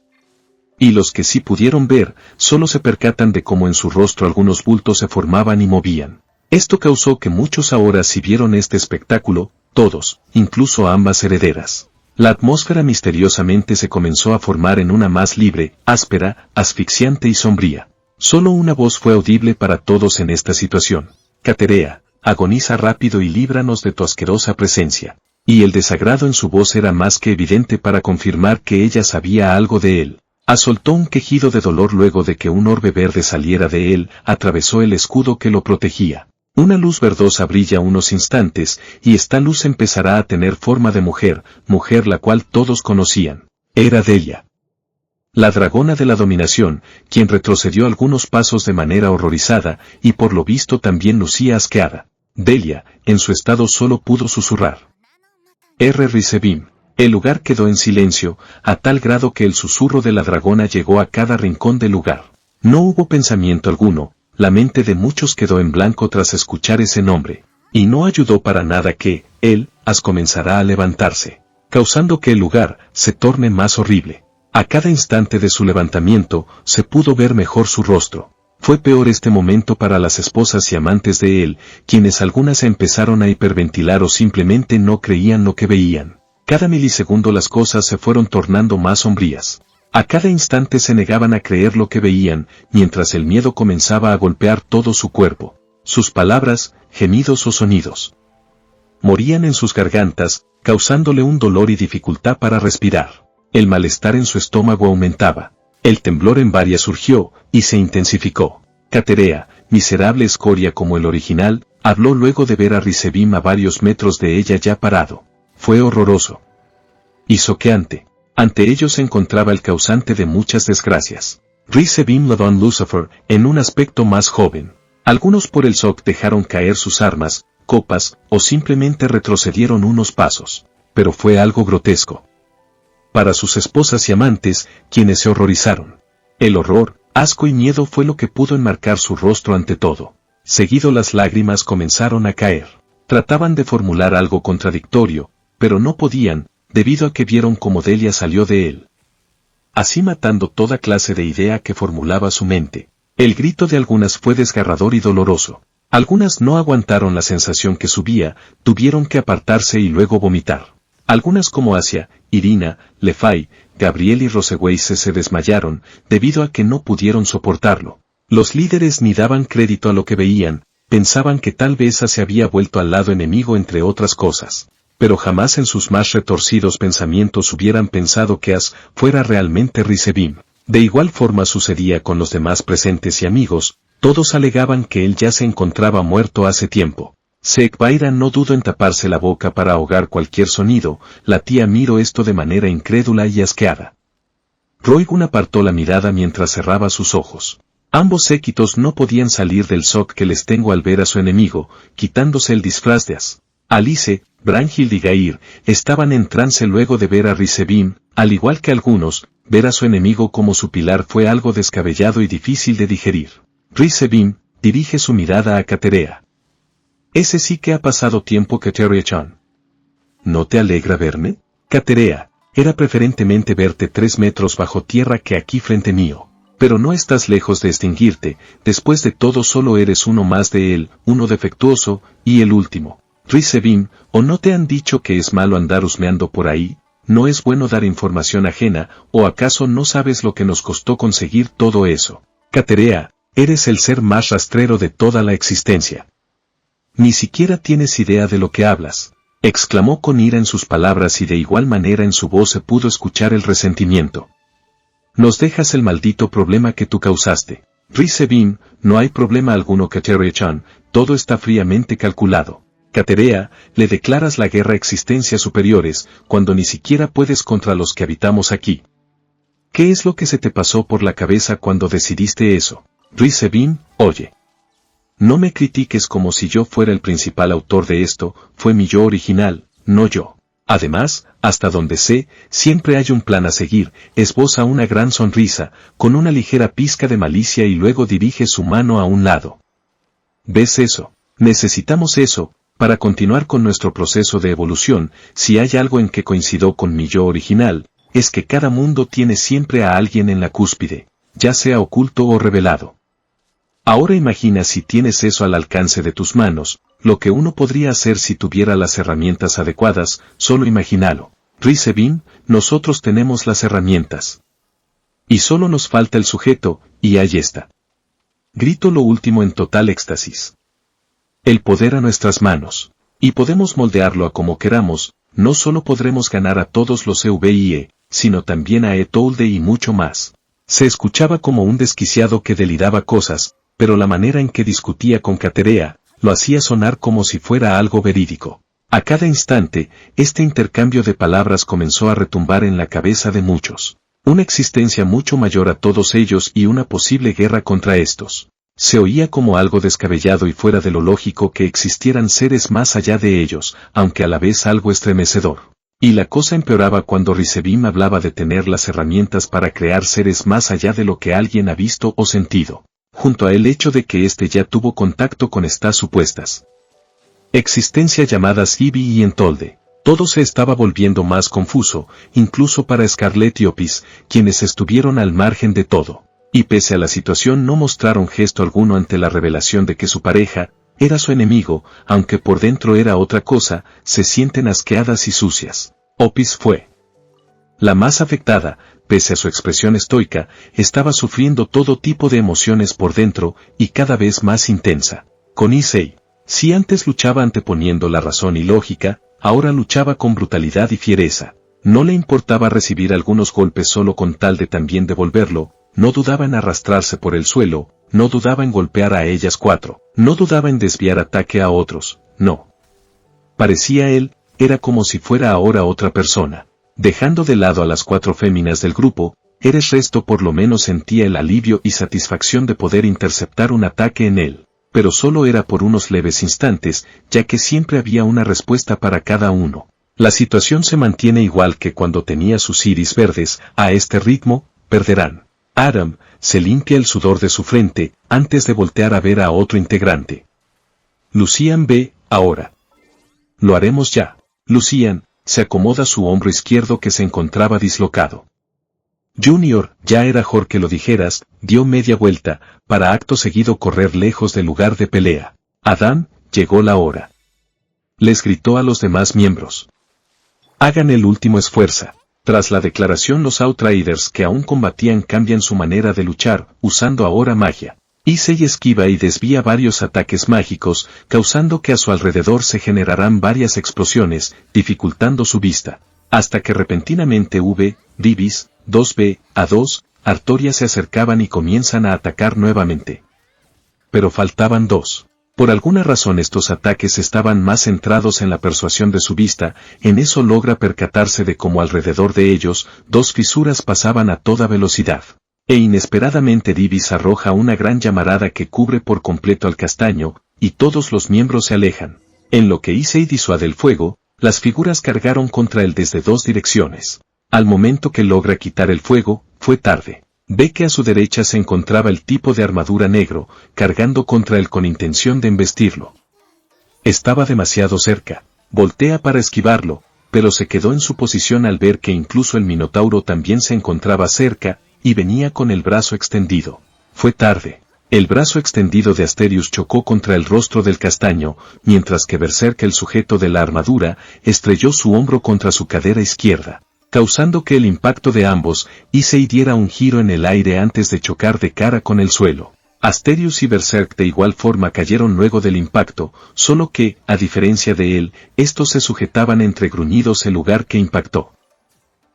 Y los que sí pudieron ver, solo se percatan de cómo en su rostro algunos bultos se formaban y movían. Esto causó que muchos ahora sí vieron este espectáculo, todos, incluso ambas herederas. La atmósfera misteriosamente se comenzó a formar en una más libre, áspera, asfixiante y sombría. Solo una voz fue audible para todos en esta situación. Caterea, agoniza rápido y líbranos de tu asquerosa presencia. Y el desagrado en su voz era más que evidente para confirmar que ella sabía algo de él. Soltó un quejido de dolor luego de que un orbe verde saliera de él, atravesó el escudo que lo protegía. Una luz verdosa brilla unos instantes, y esta luz empezará a tener forma de mujer, mujer la cual todos conocían. Era Delia, la dragona de la dominación, quien retrocedió algunos pasos de manera horrorizada, y por lo visto también lucía asqueada. Delia, en su estado solo pudo susurrar: Risebim. El lugar quedó en silencio, a tal grado que el susurro de la dragona llegó a cada rincón del lugar. No hubo pensamiento alguno. La mente de muchos quedó en blanco tras escuchar ese nombre, y no ayudó para nada que, comenzará a levantarse, causando que el lugar se torne más horrible. A cada instante de su levantamiento, se pudo ver mejor su rostro. Fue peor este momento para las esposas y amantes de él, quienes algunas empezaron a hiperventilar o simplemente no creían lo que veían. Cada milisegundo las cosas se fueron tornando más sombrías. A cada instante se negaban a creer lo que veían, mientras el miedo comenzaba a golpear todo su cuerpo. Sus palabras, gemidos o sonidos morían en sus gargantas, causándole un dolor y dificultad para respirar. El malestar en su estómago aumentaba. El temblor en varias surgió, y se intensificó. Caterea, miserable escoria como el original, habló luego de ver a Risebim a varios metros de ella ya parado. Fue horroroso y choqueante. Ante ellos se encontraba el causante de muchas desgracias. Risebim Ladon Lucifer, en un aspecto más joven. Algunos por el shock dejaron caer sus armas, copas, o simplemente retrocedieron unos pasos. Pero fue algo grotesco para sus esposas y amantes, quienes se horrorizaron. El horror, asco y miedo fue lo que pudo enmarcar su rostro ante todo. Seguido las lágrimas comenzaron a caer. Trataban de formular algo contradictorio, pero no podían, debido a que vieron cómo Delia salió de él, así matando toda clase de idea que formulaba su mente. El grito de algunas fue desgarrador y doloroso. Algunas no aguantaron la sensación que subía, tuvieron que apartarse y luego vomitar. Algunas como Asia, Irina, Lefay, Gabriel y Roseweise se desmayaron, debido a que no pudieron soportarlo. Los líderes ni daban crédito a lo que veían, pensaban que tal vez se había vuelto al lado enemigo entre otras cosas. Pero jamás en sus más retorcidos pensamientos hubieran pensado que fuera realmente Risebim. De igual forma sucedía con los demás presentes y amigos, todos alegaban que él ya se encontraba muerto hace tiempo. Seikbaira no dudó en taparse la boca para ahogar cualquier sonido, la tía miró esto de manera incrédula y asqueada. Roigun apartó la mirada mientras cerraba sus ojos. Ambos séquitos no podían salir del shock que les tengo al ver a su enemigo, quitándose el disfraz de Alice, Branghild y Gair, estaban en trance luego de ver a Risebim, al igual que algunos, ver a su enemigo como su pilar fue algo descabellado y difícil de digerir. Risebim, dirige su mirada a Katerea. Ese sí que ha pasado tiempo, Kateria-chan. ¿No te alegra verme? Katerea, era preferentemente verte 3 metros bajo tierra que aquí frente mío. Pero no estás lejos de extinguirte, después de todo solo eres uno más de él, uno defectuoso, y el último. Rizebin, ¿o no te han dicho que es malo andar husmeando por ahí? ¿No es bueno dar información ajena, o acaso no sabes lo que nos costó conseguir todo eso? Katerea, eres el ser más rastrero de toda la existencia. Ni siquiera tienes idea de lo que hablas, exclamó con ira en sus palabras y de igual manera en su voz se pudo escuchar el resentimiento. Nos dejas el maldito problema que tú causaste. Rizebin, no hay problema alguno, Kateria-chan, todo está fríamente calculado. Katerea, le declaras la guerra a existencias superiores, cuando ni siquiera puedes contra los que habitamos aquí. ¿Qué es lo que se te pasó por la cabeza cuando decidiste eso? Rizebin, oye. No me critiques como si yo fuera el principal autor de esto, fue mi yo original, no yo. Además, hasta donde sé, siempre hay un plan a seguir, esboza una gran sonrisa, con una ligera pizca de malicia y luego dirige su mano a un lado. ¿Ves eso? Necesitamos eso, para continuar con nuestro proceso de evolución, si hay algo en que coincido con mi yo original, es que cada mundo tiene siempre a alguien en la cúspide, ya sea oculto o revelado. Ahora imagina si tienes eso al alcance de tus manos, lo que uno podría hacer si tuviera las herramientas adecuadas, solo imagínalo. Rizebin, nosotros tenemos las herramientas. Y solo nos falta el sujeto, y ahí está. Grito lo último en total éxtasis. El poder a nuestras manos. Y podemos moldearlo a como queramos, no solo podremos ganar a todos los EVIE, sino también a Etolde y mucho más. Se escuchaba como un desquiciado que deliraba cosas, pero la manera en que discutía con Katerea, lo hacía sonar como si fuera algo verídico. A cada instante, este intercambio de palabras comenzó a retumbar en la cabeza de muchos. Una existencia mucho mayor a todos ellos y una posible guerra contra estos. Se oía como algo descabellado y fuera de lo lógico que existieran seres más allá de ellos, aunque a la vez algo estremecedor. Y la cosa empeoraba cuando Rizebin hablaba de tener las herramientas para crear seres más allá de lo que alguien ha visto o sentido. Junto a el hecho de que éste ya tuvo contacto con estas supuestas existencia llamadas Ivy y Entolde. Todo se estaba volviendo más confuso, incluso para Scarlett y Opis, quienes estuvieron al margen de todo. Y pese a la situación no mostraron gesto alguno ante la revelación de que su pareja era su enemigo, aunque por dentro era otra cosa, se sienten asqueadas y sucias. Opis fue la más afectada, pese a su expresión estoica, estaba sufriendo todo tipo de emociones por dentro, y cada vez más intensa. Con Issei, si antes luchaba anteponiendo la razón y lógica, ahora luchaba con brutalidad y fiereza. No le importaba recibir algunos golpes solo con tal de también devolverlo, no dudaba en arrastrarse por el suelo, no dudaba en golpear a ellas 4, no dudaba en desviar ataque a otros, no. Parecía él, era como si fuera ahora otra persona. Dejando de lado a las 4 féminas del grupo, Eres Resto por lo menos sentía el alivio y satisfacción de poder interceptar un ataque en él, pero solo era por unos leves instantes, ya que siempre había una respuesta para cada uno. La situación se mantiene igual que cuando tenía sus iris verdes, a este ritmo, perderán. Adam, se limpia el sudor de su frente, antes de voltear a ver a otro integrante. Lucian ve, ahora. Lo haremos ya. Lucian, se acomoda su hombro izquierdo que se encontraba dislocado. Junior, ya era Jorge que lo dijeras, dio media vuelta, para acto seguido correr lejos del lugar de pelea. Adán, llegó la hora. Les gritó a los demás miembros. Hagan el último esfuerzo. Tras la declaración los Outriders que aún combatían cambian su manera de luchar, usando ahora magia. Issei esquiva y desvía varios ataques mágicos, causando que a su alrededor se generarán varias explosiones, dificultando su vista. Hasta que repentinamente Divis, 2B, A2, Artoria se acercaban y comienzan a atacar nuevamente. Pero faltaban 2. Por alguna razón estos ataques estaban más centrados en la persuasión de su vista, en eso logra percatarse de cómo alrededor de ellos, 2 fisuras pasaban a toda velocidad. E inesperadamente Divis arroja una gran llamarada que cubre por completo al castaño, y todos los miembros se alejan. En lo que Issei disuade el fuego, las figuras cargaron contra él desde 2 direcciones. Al momento que logra quitar el fuego, fue tarde. Ve que a su derecha se encontraba el tipo de armadura negro, cargando contra él con intención de embestirlo. Estaba demasiado cerca. Voltea para esquivarlo, pero se quedó en su posición al ver que incluso el Minotauro también se encontraba cerca, y venía con el brazo extendido. Fue tarde. El brazo extendido de Asterius chocó contra el rostro del castaño, mientras que Berserk, el sujeto de la armadura, estrelló su hombro contra su cadera izquierda, causando que el impacto de ambos Issei diera un giro en el aire antes de chocar de cara con el suelo. Asterius y Berserk de igual forma cayeron luego del impacto, solo que, a diferencia de él, estos se sujetaban entre gruñidos el lugar que impactó.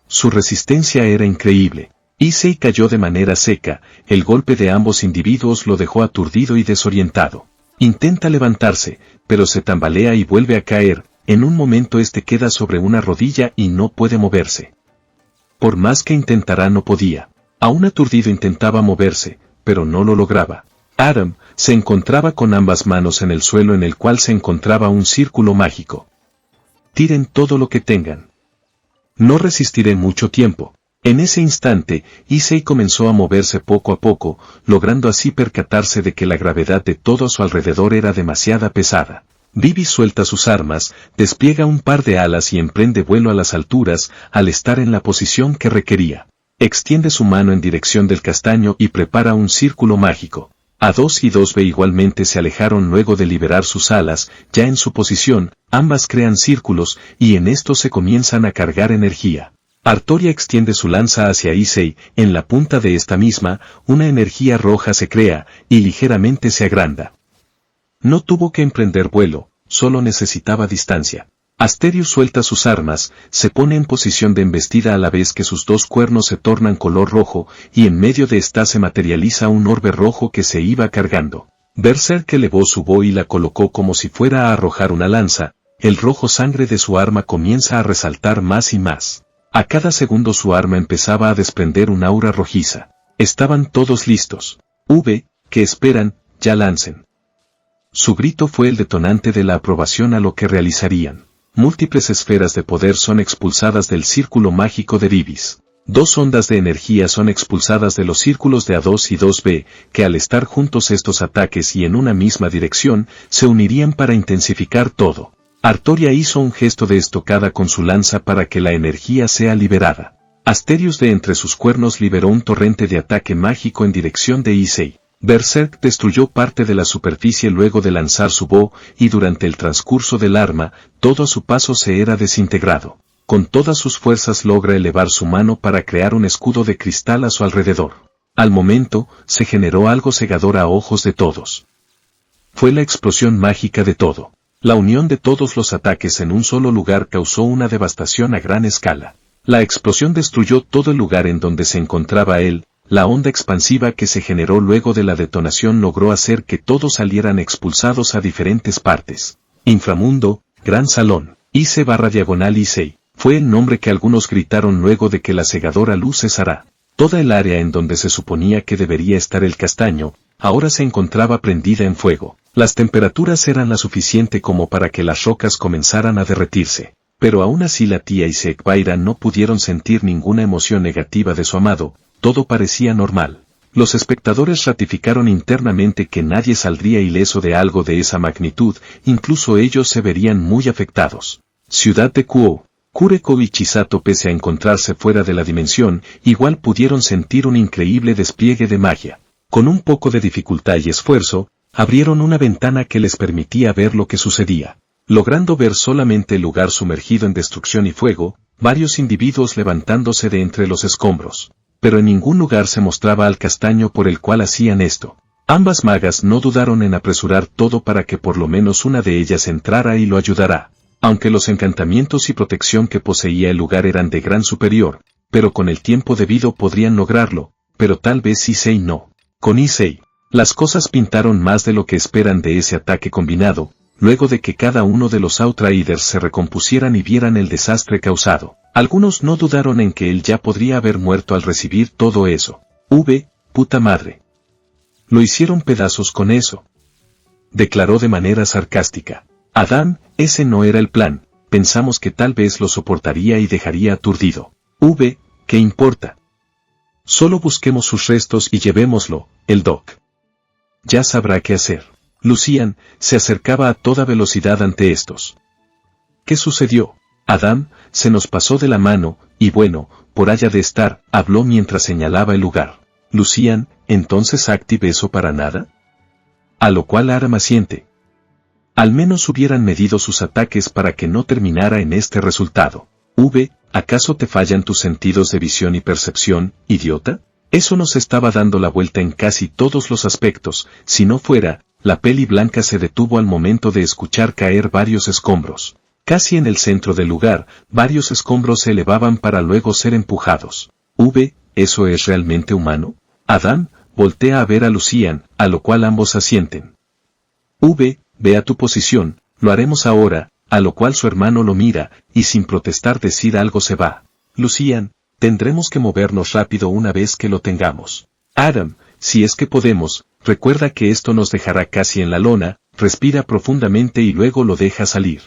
Su resistencia era increíble. Issei cayó de manera seca, el golpe de ambos individuos lo dejó aturdido y desorientado. Intenta levantarse, pero se tambalea y vuelve a caer, en un momento queda sobre una rodilla y no puede moverse. Por más que intentara no podía. Aún aturdido intentaba moverse, pero no lo lograba. Adam se encontraba con ambas manos en el suelo en el cual se encontraba un círculo mágico. Tiren todo lo que tengan. No resistiré mucho tiempo. En ese instante, Issei comenzó a moverse poco a poco, logrando así percatarse de que la gravedad de todo a su alrededor era demasiado pesada. Vivi suelta sus armas, despliega un par de alas y emprende vuelo a las alturas, al estar en la posición que requería. Extiende su mano en dirección del castaño y prepara un círculo mágico. A2 y 2B igualmente se alejaron luego de liberar sus alas, ya en su posición, ambas crean círculos, y en estos se comienzan a cargar energía. Artoria extiende su lanza hacia Issei, en la punta de esta misma, una energía roja se crea, y ligeramente se agranda. No tuvo que emprender vuelo, solo necesitaba distancia. Asterius suelta sus armas, se pone en posición de embestida a la vez que sus dos cuernos se tornan color rojo, y en medio de esta se materializa un orbe rojo que se iba cargando. Berserk elevó su bow y la colocó como si fuera a arrojar una lanza, el rojo sangre de su arma comienza a resaltar más y más. A cada segundo su arma empezaba a desprender un aura rojiza. Estaban todos listos. ¿Qué esperan? Ya lancen. Su grito fue el detonante de la aprobación a lo que realizarían. Múltiples esferas de poder son expulsadas del círculo mágico de Vivis. 2 ondas de energía son expulsadas de los círculos de A2 y 2B, que al estar juntos estos ataques y en una misma dirección, se unirían para intensificar todo. Artoria hizo un gesto de estocada con su lanza para que la energía sea liberada. Asterius de entre sus cuernos liberó un torrente de ataque mágico en dirección de Issei. Berserk destruyó parte de la superficie luego de lanzar su bow, y durante el transcurso del arma, todo a su paso se era desintegrado. Con todas sus fuerzas logra elevar su mano para crear un escudo de cristal a su alrededor. Al momento, se generó algo cegador a ojos de todos. Fue la explosión mágica de todo. La unión de todos los ataques en un solo lugar causó una devastación a gran escala. La explosión destruyó todo el lugar en donde se encontraba él. La onda expansiva que se generó luego de la detonación logró hacer que todos salieran expulsados a diferentes partes. Inframundo, Gran Salón, Issei fue el nombre que algunos gritaron luego de que la cegadora luz cesara. Toda el área en donde se suponía que debería estar el castaño, ahora se encontraba prendida en fuego. Las temperaturas eran la suficiente como para que las rocas comenzaran a derretirse. Pero aún así la tía y Sekbaira no pudieron sentir ninguna emoción negativa de su amado. Todo parecía normal. Los espectadores ratificaron internamente que nadie saldría ileso de algo de esa magnitud, incluso ellos se verían muy afectados. Ciudad de Kuo. Kureko y Chisato, pese a encontrarse fuera de la dimensión, igual pudieron sentir un increíble despliegue de magia. Con un poco de dificultad y esfuerzo, abrieron una ventana que les permitía ver lo que sucedía. Logrando ver solamente el lugar sumergido en destrucción y fuego, varios individuos levantándose de entre los escombros. Pero en ningún lugar se mostraba al castaño por el cual hacían esto. Ambas magas no dudaron en apresurar todo para que por lo menos una de ellas entrara y lo ayudara. Aunque los encantamientos y protección que poseía el lugar eran de gran superior, pero con el tiempo debido podrían lograrlo, pero tal vez Issei no. Con Issei, las cosas pintaron más de lo que esperan de ese ataque combinado, luego de que cada uno de los Outriders se recompusieran y vieran el desastre causado. Algunos no dudaron en que él ya podría haber muerto al recibir todo eso. Puta madre. Lo hicieron pedazos con eso. Declaró de manera sarcástica. Adán, ese no era el plan, pensamos que tal vez lo soportaría y dejaría aturdido. ¿Qué importa? Solo busquemos sus restos y llevémoslo, el Doc ya sabrá qué hacer. Lucian se acercaba a toda velocidad ante estos. ¿Qué sucedió? Adam se nos pasó de la mano, y bueno, por allá de estar, habló mientras señalaba el lugar. Lucian, ¿entonces Active eso para nada? A lo cual Aram asiente. Al menos hubieran medido sus ataques para que no terminara en este resultado. ¿Acaso te fallan tus sentidos de visión y percepción, idiota? Eso nos estaba dando la vuelta en casi todos los aspectos, si no fuera, la peli blanca se detuvo al momento de escuchar caer varios escombros. Casi en el centro del lugar, varios escombros se elevaban para luego ser empujados. ¿Eso es realmente humano? Adam voltea a ver a Lucian, a lo cual ambos asienten. Ve a tu posición, lo haremos ahora, a lo cual su hermano lo mira, y sin protestar decir algo se va. Lucian, tendremos que movernos rápido una vez que lo tengamos. Adam, si es que podemos, recuerda que esto nos dejará casi en la lona, respira profundamente y luego lo deja salir.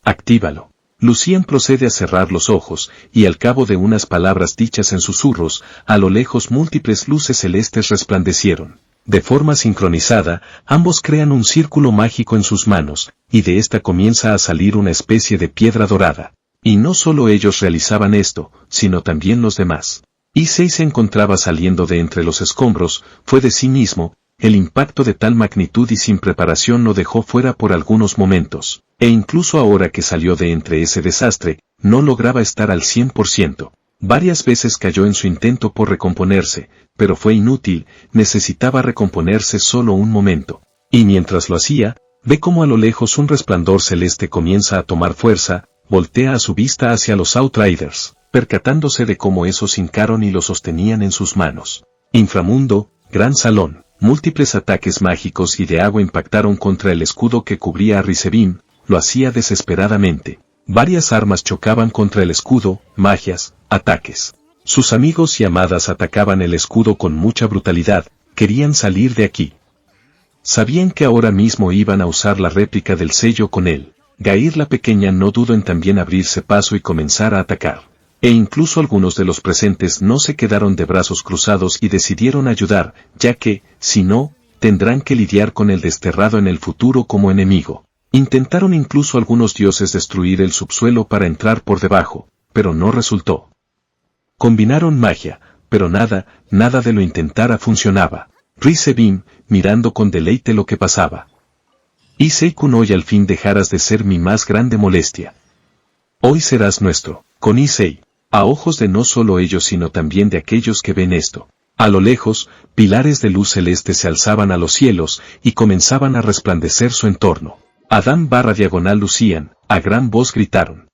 Actívalo. Lucian procede a cerrar los ojos, y al cabo de unas palabras dichas en susurros, a lo lejos múltiples luces celestes resplandecieron. De forma sincronizada, ambos crean un círculo mágico en sus manos, y de esta comienza a salir una especie de piedra dorada. Y no solo ellos realizaban esto, sino también los demás. Issei se encontraba saliendo de entre los escombros, fue de sí mismo, el impacto de tal magnitud y sin preparación lo dejó fuera por algunos momentos, e incluso ahora que salió de entre ese desastre, no lograba estar al 100%. Varias veces cayó en su intento por recomponerse, pero fue inútil, necesitaba recomponerse solo un momento. Y mientras lo hacía, ve como a lo lejos un resplandor celeste comienza a tomar fuerza, voltea a su vista hacia los Outriders, percatándose de cómo esos hincaron y lo sostenían en sus manos. Inframundo, gran salón, múltiples ataques mágicos y de agua impactaron contra el escudo que cubría a Rizebin, lo hacía desesperadamente. Varias armas chocaban contra el escudo, magias, ataques. Sus amigos y amadas atacaban el escudo con mucha brutalidad, querían salir de aquí. Sabían que ahora mismo iban a usar la réplica del sello con él. Gair la pequeña no dudó en también abrirse paso y comenzar a atacar. E incluso algunos de los presentes no se quedaron de brazos cruzados y decidieron ayudar, ya que, si no, tendrán que lidiar con el desterrado en el futuro como enemigo. Intentaron incluso algunos dioses destruir el subsuelo para entrar por debajo, pero no resultó. Combinaron magia, pero nada de lo intentara funcionaba. Rizebin, mirando con deleite lo que pasaba. Issei-kun, hoy al fin dejarás de ser mi más grande molestia. Hoy serás nuestro, con Issei, a ojos de no solo ellos sino también de aquellos que ven esto. A lo lejos, pilares de luz celeste se alzaban a los cielos y comenzaban a resplandecer su entorno. Adam/Lucian, a gran voz gritaron.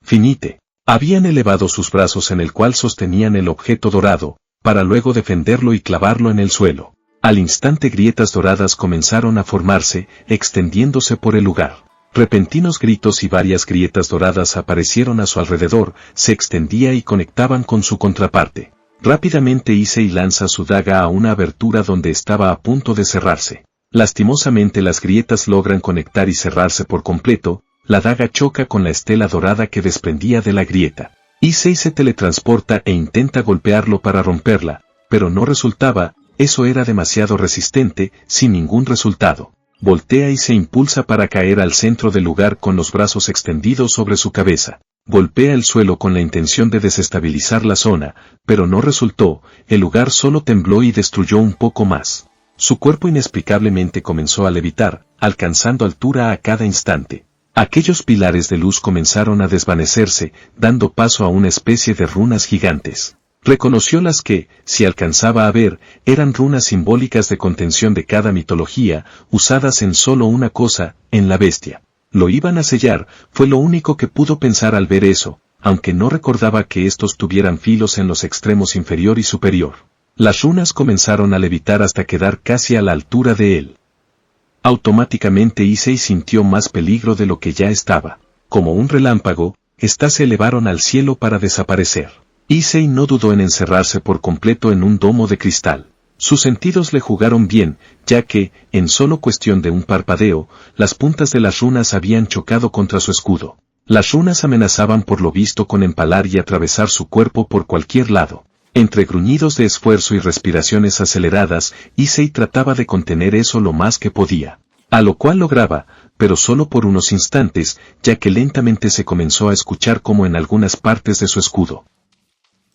Finite. Habían elevado sus brazos en el cual sostenían el objeto dorado, para luego defenderlo y clavarlo en el suelo. Al instante grietas doradas comenzaron a formarse, extendiéndose por el lugar. Repentinos gritos y varias grietas doradas aparecieron a su alrededor, se extendía y conectaban con su contraparte. Rápidamente Issei lanza su daga a una abertura donde estaba a punto de cerrarse. Lastimosamente las grietas logran conectar y cerrarse por completo, la daga choca con la estela dorada que desprendía de la grieta. Issei se teletransporta e intenta golpearlo para romperla, pero no resultaba, eso era demasiado resistente, sin ningún resultado. Voltea y se impulsa para caer al centro del lugar con los brazos extendidos sobre su cabeza. Golpea el suelo con la intención de desestabilizar la zona, pero no resultó, el lugar solo tembló y destruyó un poco más. Su cuerpo inexplicablemente comenzó a levitar, alcanzando altura a cada instante. Aquellos pilares de luz comenzaron a desvanecerse, dando paso a una especie de runas gigantes. Reconoció las que, si alcanzaba a ver, eran runas simbólicas de contención de cada mitología, usadas en solo una cosa, en la bestia. Lo iban a sellar, fue lo único que pudo pensar al ver eso, aunque no recordaba que estos tuvieran filos en los extremos inferior y superior. Las runas comenzaron a levitar hasta quedar casi a la altura de él. Automáticamente Issei sintió más peligro de lo que ya estaba. Como un relámpago, éstas se elevaron al cielo para desaparecer. Issei no dudó en encerrarse por completo en un domo de cristal. Sus sentidos le jugaron bien, ya que, en solo cuestión de un parpadeo, las puntas de las runas habían chocado contra su escudo. Las runas amenazaban por lo visto con empalar y atravesar su cuerpo por cualquier lado. Entre gruñidos de esfuerzo y respiraciones aceleradas, Issei trataba de contener eso lo más que podía. A lo cual lograba, pero solo por unos instantes, ya que lentamente se comenzó a escuchar como en algunas partes de su escudo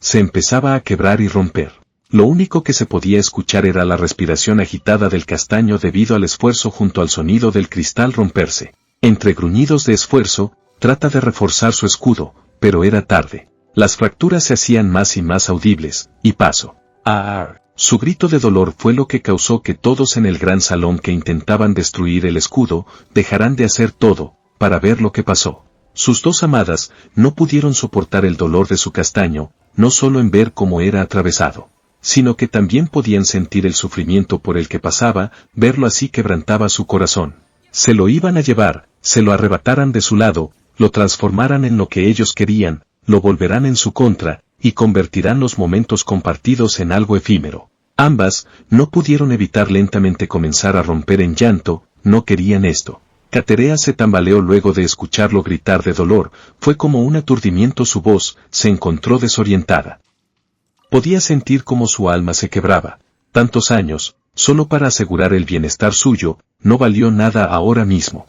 se empezaba a quebrar y romper. Lo único que se podía escuchar era la respiración agitada del castaño debido al esfuerzo junto al sonido del cristal romperse. Entre gruñidos de esfuerzo, trata de reforzar su escudo, pero era tarde. Las fracturas se hacían más y más audibles, y paso. Su grito de dolor fue lo que causó que todos en el gran salón que intentaban destruir el escudo, dejaran de hacer todo, para ver lo que pasó. Sus dos amadas, no pudieron soportar el dolor de su castaño, no solo en ver cómo era atravesado, sino que también podían sentir el sufrimiento por el que pasaba, verlo así quebrantaba su corazón. Se lo iban a llevar, se lo arrebataran de su lado, lo transformaran en lo que ellos querían, lo volverán en su contra, y convertirán los momentos compartidos en algo efímero. Ambas, no pudieron evitar lentamente comenzar a romper en llanto, no querían esto. Caterea se tambaleó luego de escucharlo gritar de dolor, fue como un aturdimiento su voz, se encontró desorientada. Podía sentir cómo su alma se quebraba. Tantos años, solo para asegurar el bienestar suyo, no valió nada ahora mismo.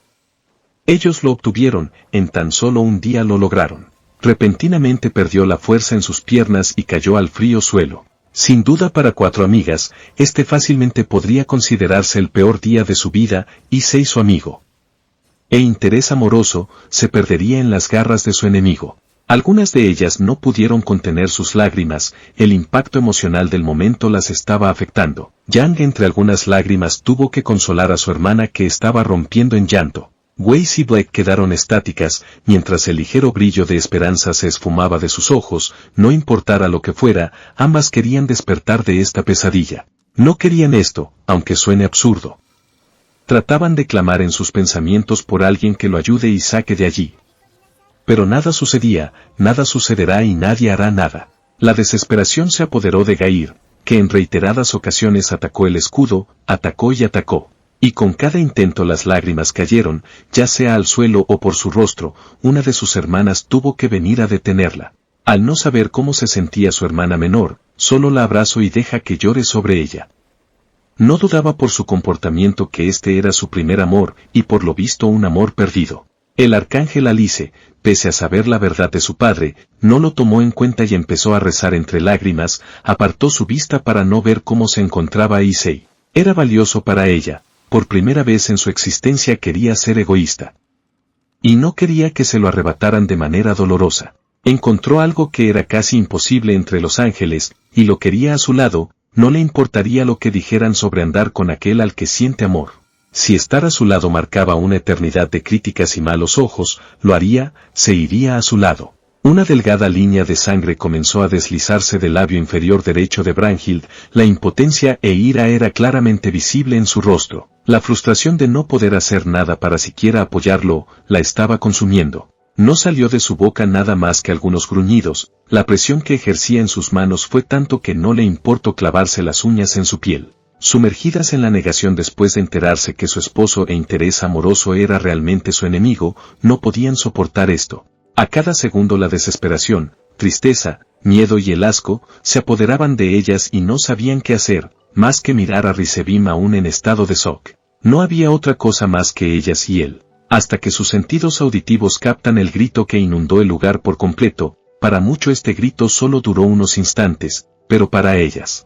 Ellos lo obtuvieron, en tan solo un día lo lograron. Repentinamente perdió la fuerza en sus piernas y cayó al frío suelo. Sin duda para 4 amigas, este fácilmente podría considerarse el peor día de su vida, Issei su amigo. E interés amoroso, se perdería en las garras de su enemigo. Algunas de ellas no pudieron contener sus lágrimas, el impacto emocional del momento las estaba afectando. Yang entre algunas lágrimas tuvo que consolar a su hermana que estaba rompiendo en llanto. Weiss y Black quedaron estáticas, mientras el ligero brillo de esperanza se esfumaba de sus ojos, no importara lo que fuera, ambas querían despertar de esta pesadilla. No querían esto, aunque suene absurdo. Trataban de clamar en sus pensamientos por alguien que lo ayude y saque de allí. Pero nada sucedía, nada sucederá y nadie hará nada. La desesperación se apoderó de Gair, que en reiteradas ocasiones atacó el escudo, atacó y atacó. Y con cada intento las lágrimas cayeron, ya sea al suelo o por su rostro, una de sus hermanas tuvo que venir a detenerla. Al no saber cómo se sentía su hermana menor, solo la abrazó y deja que llore sobre ella. No dudaba por su comportamiento que este era su primer amor, y por lo visto un amor perdido. El arcángel Alice, pese a saber la verdad de su padre, no lo tomó en cuenta y empezó a rezar entre lágrimas, apartó su vista para no ver cómo se encontraba Issei. Era valioso para ella, por primera vez en su existencia quería ser egoísta. Y no quería que se lo arrebataran de manera dolorosa. Encontró algo que era casi imposible entre los ángeles, y lo quería a su lado. No le importaría lo que dijeran sobre andar con aquel al que siente amor. Si estar a su lado marcaba una eternidad de críticas y malos ojos, lo haría, se iría a su lado. Una delgada línea de sangre comenzó a deslizarse del labio inferior derecho de Brandhild, la impotencia e ira era claramente visible en su rostro. La frustración de no poder hacer nada para siquiera apoyarlo, la estaba consumiendo. No salió de su boca nada más que algunos gruñidos, la presión que ejercía en sus manos fue tanto que no le importó clavarse las uñas en su piel. Sumergidas en la negación después de enterarse que su esposo e interés amoroso era realmente su enemigo, no podían soportar esto. A cada segundo la desesperación, tristeza, miedo y el asco, se apoderaban de ellas y no sabían qué hacer, más que mirar a Rizebim aún en estado de shock. No había otra cosa más que ellas y él. Hasta que sus sentidos auditivos captan el grito que inundó el lugar por completo, para mucho este grito solo duró unos instantes, pero para ellas.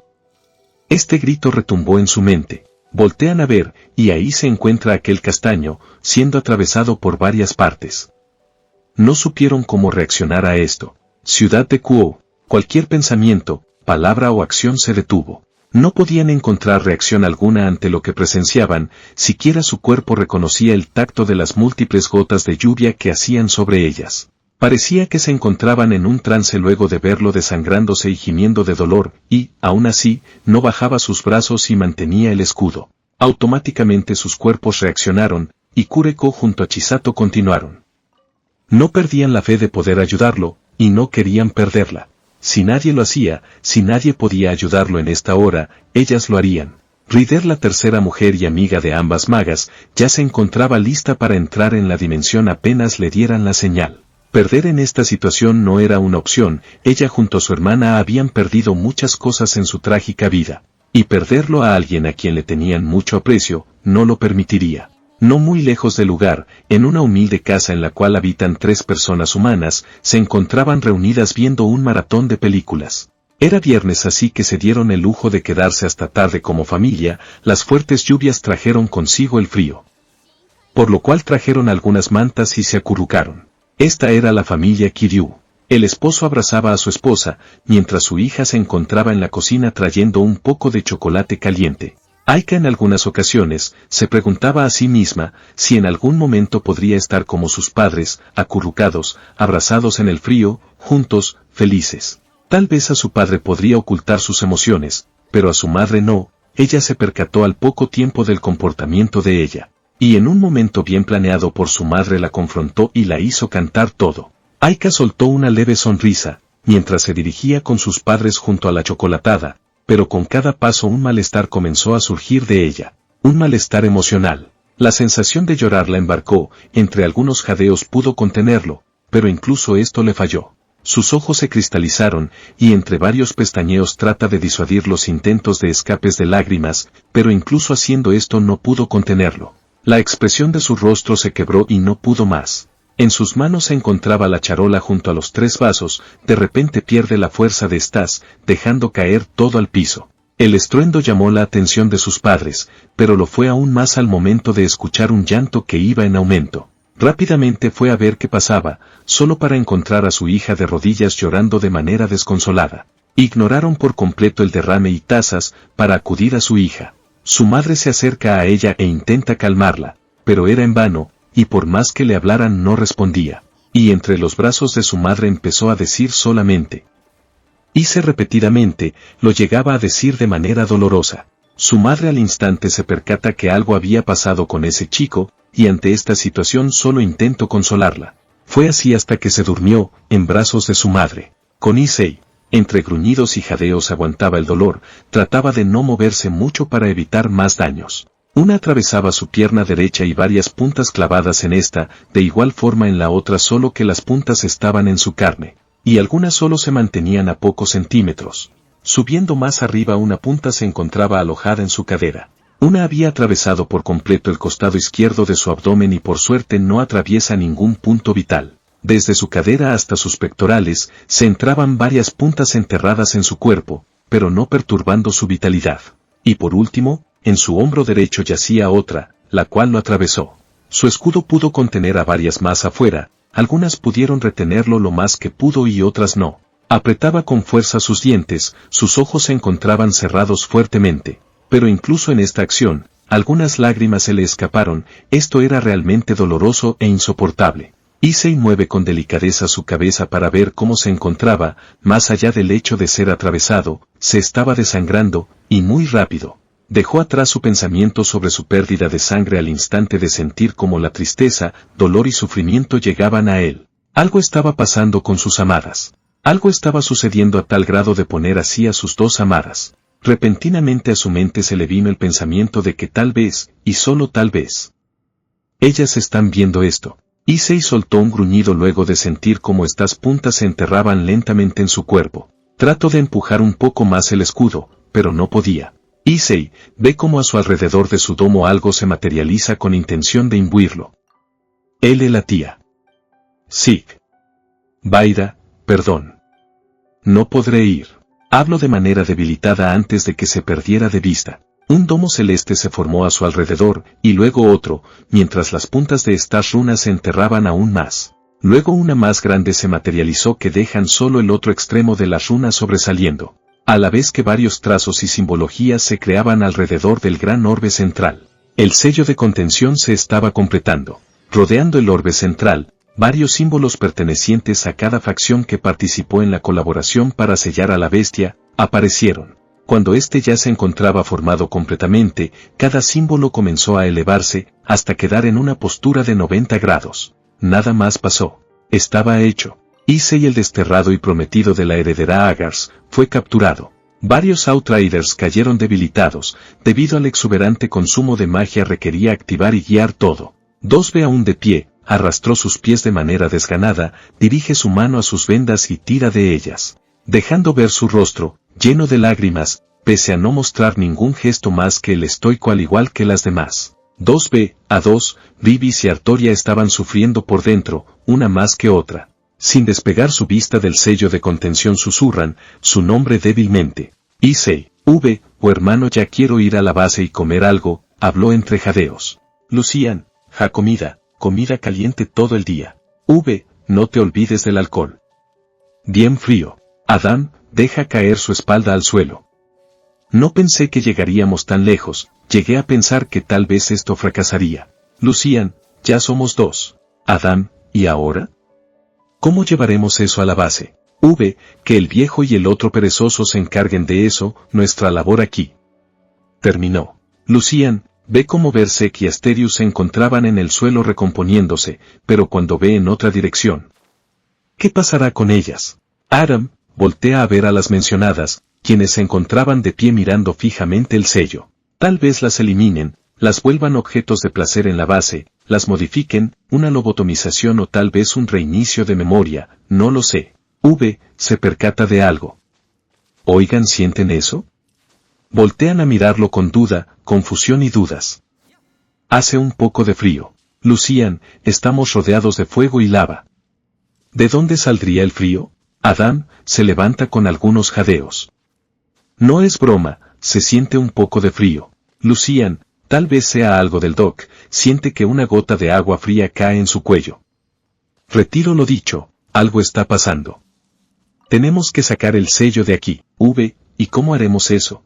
Este grito retumbó en su mente. Voltean a ver, y ahí se encuentra aquel castaño, siendo atravesado por varias partes. No supieron cómo reaccionar a esto. Ciudad de Kuo, cualquier pensamiento, palabra o acción se detuvo. No podían encontrar reacción alguna ante lo que presenciaban, siquiera su cuerpo reconocía el tacto de las múltiples gotas de lluvia que hacían sobre ellas. Parecía que se encontraban en un trance luego de verlo desangrándose y gimiendo de dolor, y, aún así, no bajaba sus brazos y mantenía el escudo. Automáticamente sus cuerpos reaccionaron, y Kureko junto a Chisato continuaron. No perdían la fe de poder ayudarlo, y no querían perderla. Si nadie lo hacía, si nadie podía ayudarlo en esta hora, ellas lo harían. Rider, la tercera mujer y amiga de ambas magas, ya se encontraba lista para entrar en la dimensión apenas le dieran la señal. Perder en esta situación no era una opción, ella junto a su hermana habían perdido muchas cosas en su trágica vida, y perderlo a alguien a quien le tenían mucho aprecio, no lo permitiría. No muy lejos del lugar, en una humilde casa en la cual habitan 3 personas humanas, se encontraban reunidas viendo un maratón de películas. Era viernes, así que se dieron el lujo de quedarse hasta tarde como familia. Las fuertes lluvias trajeron consigo el frío, por lo cual trajeron algunas mantas y se acurrucaron. Esta era la familia Kiryu. El esposo abrazaba a su esposa, mientras su hija se encontraba en la cocina trayendo un poco de chocolate caliente. Aika en algunas ocasiones se preguntaba a sí misma si en algún momento podría estar como sus padres, acurrucados, abrazados en el frío, juntos, felices. Tal vez a su padre podría ocultar sus emociones, pero a su madre no. Ella se percató al poco tiempo del comportamiento de ella, y en un momento bien planeado por su madre la confrontó y la hizo cantar todo. Aika soltó una leve sonrisa, mientras se dirigía con sus padres junto a la chocolatada, pero con cada paso un malestar comenzó a surgir de ella, un malestar emocional. La sensación de llorar la embarcó, entre algunos jadeos pudo contenerlo, pero incluso esto le falló. Sus ojos se cristalizaron, y entre varios pestañeos trata de disuadir los intentos de escapes de lágrimas, pero incluso haciendo esto no pudo contenerlo. La expresión de su rostro se quebró y no pudo más. En sus manos se encontraba la charola junto a los 3 vasos, de repente pierde la fuerza de estas, dejando caer todo al piso. El estruendo llamó la atención de sus padres, pero lo fue aún más al momento de escuchar un llanto que iba en aumento. Rápidamente fue a ver qué pasaba, solo para encontrar a su hija de rodillas llorando de manera desconsolada. Ignoraron por completo el derrame y tazas para acudir a su hija. Su madre se acerca a ella e intenta calmarla, pero era en vano, y por más que le hablaran no respondía. Y entre los brazos de su madre empezó a decir solamente. Hice repetidamente, lo llegaba a decir de manera dolorosa. Su madre al instante se percata que algo había pasado con ese chico, y ante esta situación solo intentó consolarla. Fue así hasta que se durmió, en brazos de su madre. Con Issei, entre gruñidos y jadeos aguantaba el dolor, trataba de no moverse mucho para evitar más daños. Una atravesaba su pierna derecha y varias puntas clavadas en esta, de igual forma en la otra, solo que las puntas estaban en su carne, y algunas solo se mantenían a pocos centímetros. Subiendo más arriba, una punta se encontraba alojada en su cadera. Una había atravesado por completo el costado izquierdo de su abdomen y por suerte no atraviesa ningún punto vital. Desde su cadera hasta sus pectorales, se entraban varias puntas enterradas en su cuerpo, pero no perturbando su vitalidad. Y por último, en su hombro derecho yacía otra, la cual lo atravesó. Su escudo pudo contener a varias más afuera, algunas pudieron retenerlo lo más que pudo y otras no. Apretaba con fuerza sus dientes, sus ojos se encontraban cerrados fuertemente. Pero incluso en esta acción, algunas lágrimas se le escaparon. Esto era realmente doloroso e insoportable. Issei mueve con delicadeza su cabeza para ver cómo se encontraba, más allá del hecho de ser atravesado, se estaba desangrando, y muy rápido. Dejó atrás su pensamiento sobre su pérdida de sangre al instante de sentir cómo la tristeza, dolor y sufrimiento llegaban a él. Algo estaba pasando con sus amadas. Algo estaba sucediendo a tal grado de poner así a sus 2 amadas. Repentinamente a su mente se le vino el pensamiento de que tal vez, y solo tal vez, ellas están viendo esto. Issei soltó un gruñido luego de sentir cómo estas puntas se enterraban lentamente en su cuerpo. Trató de empujar un poco más el escudo, pero no podía. Issei ve cómo a su alrededor de su domo algo se materializa con intención de imbuirlo. Él latía. Sig. Vaira, perdón. No podré ir. Habló de manera debilitada antes de que se perdiera de vista. Un domo celeste se formó a su alrededor, y luego otro, mientras las puntas de estas runas se enterraban aún más. Luego una más grande se materializó que dejan solo el otro extremo de las runas sobresaliendo, a la vez que varios trazos y simbologías se creaban alrededor del gran orbe central. El sello de contención se estaba completando. Rodeando el orbe central, varios símbolos pertenecientes a cada facción que participó en la colaboración para sellar a la bestia, aparecieron. Cuando este ya se encontraba formado completamente, cada símbolo comenzó a elevarse, hasta quedar en una postura de 90 grados. Nada más pasó. Estaba hecho. Issei, el desterrado y prometido de la heredera Agars, fue capturado. Varios Outriders cayeron debilitados, debido al exuberante consumo de magia requería activar y guiar todo. 2B aún de pie, arrastró sus pies de manera desganada, dirige su mano a sus vendas y tira de ellas, dejando ver su rostro, lleno de lágrimas, pese a no mostrar ningún gesto más que el estoico al igual que las demás. 2B, a 2, Vivis y Artoria estaban sufriendo por dentro, una más que otra. Sin despegar su vista del sello de contención susurran, su nombre débilmente. Issei, V, o hermano ya quiero ir a la base y comer algo, habló entre jadeos. Lucian, ja comida caliente todo el día. V, no te olvides del alcohol. Bien frío. Adam, deja caer su espalda al suelo. No pensé que llegaríamos tan lejos, llegué a pensar que tal vez esto fracasaría. Lucian, ya somos 2. Adam, ¿y ahora? ¿Cómo llevaremos eso a la base? V, que el viejo y el otro perezoso se encarguen de eso, nuestra labor aquí. Terminó. Lucian, ve cómo Berserk y Asterius se encontraban en el suelo recomponiéndose, pero cuando ve en otra dirección. ¿Qué pasará con ellas? Aram, voltea a ver a las mencionadas, quienes se encontraban de pie mirando fijamente el sello. Tal vez las eliminen, las vuelvan objetos de placer en la base, las modifiquen, una lobotomización o tal vez un reinicio de memoria, no lo sé. V, se percata de algo. Oigan, ¿sienten eso? Voltean a mirarlo con duda, confusión y dudas. Hace un poco de frío. Lucian, estamos rodeados de fuego y lava. ¿De dónde saldría el frío? Adam, se levanta con algunos jadeos. No es broma, se siente un poco de frío. Lucian, tal vez sea algo del Doc, siente que una gota de agua fría cae en su cuello. Retiro lo dicho, algo está pasando. Tenemos que sacar el sello de aquí. V, ¿y cómo haremos eso?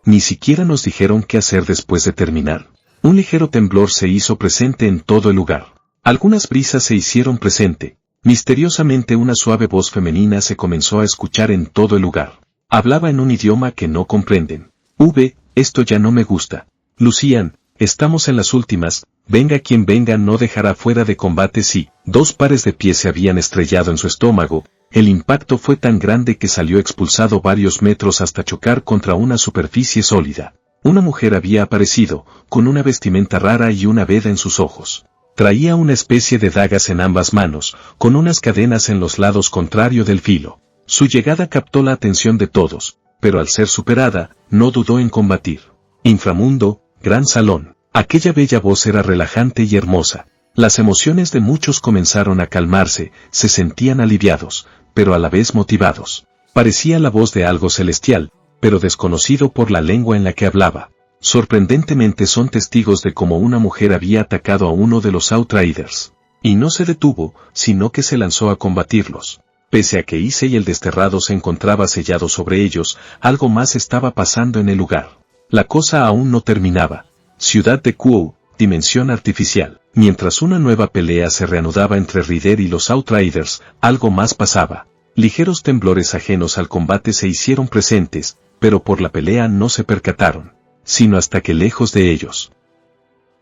Ni siquiera nos dijeron qué hacer después de terminar. Un ligero temblor se hizo presente en todo el lugar. Algunas brisas se hicieron presente. Misteriosamente una suave voz femenina se comenzó a escuchar en todo el lugar. Hablaba en un idioma que no comprenden. V, esto ya no me gusta. Lucian, estamos en las últimas, venga quien venga no dejará fuera de combate si. 2 pares de pies se habían estrellado en su estómago, el impacto fue tan grande que salió expulsado varios metros hasta chocar contra una superficie sólida. Una mujer había aparecido, con una vestimenta rara y una veda en sus ojos. Traía una especie de dagas en ambas manos, con unas cadenas en los lados contrario del filo. Su llegada captó la atención de todos, pero al ser superada, no dudó en combatir. Inframundo, gran salón. Aquella bella voz era relajante y hermosa. Las emociones de muchos comenzaron a calmarse, se sentían aliviados, pero a la vez motivados. Parecía la voz de algo celestial, pero desconocido por la lengua en la que hablaba. Sorprendentemente son testigos de cómo una mujer había atacado a uno de los Outriders. Y no se detuvo, sino que se lanzó a combatirlos. Pese a que Issei el desterrado se encontraba sellado sobre ellos, algo más estaba pasando en el lugar. La cosa aún no terminaba. Ciudad de Kuo, dimensión artificial. Mientras una nueva pelea se reanudaba entre Rider y los Outriders, algo más pasaba. Ligeros temblores ajenos al combate se hicieron presentes, pero por la pelea no se percataron, sino hasta que lejos de ellos.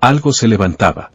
Algo se levantaba.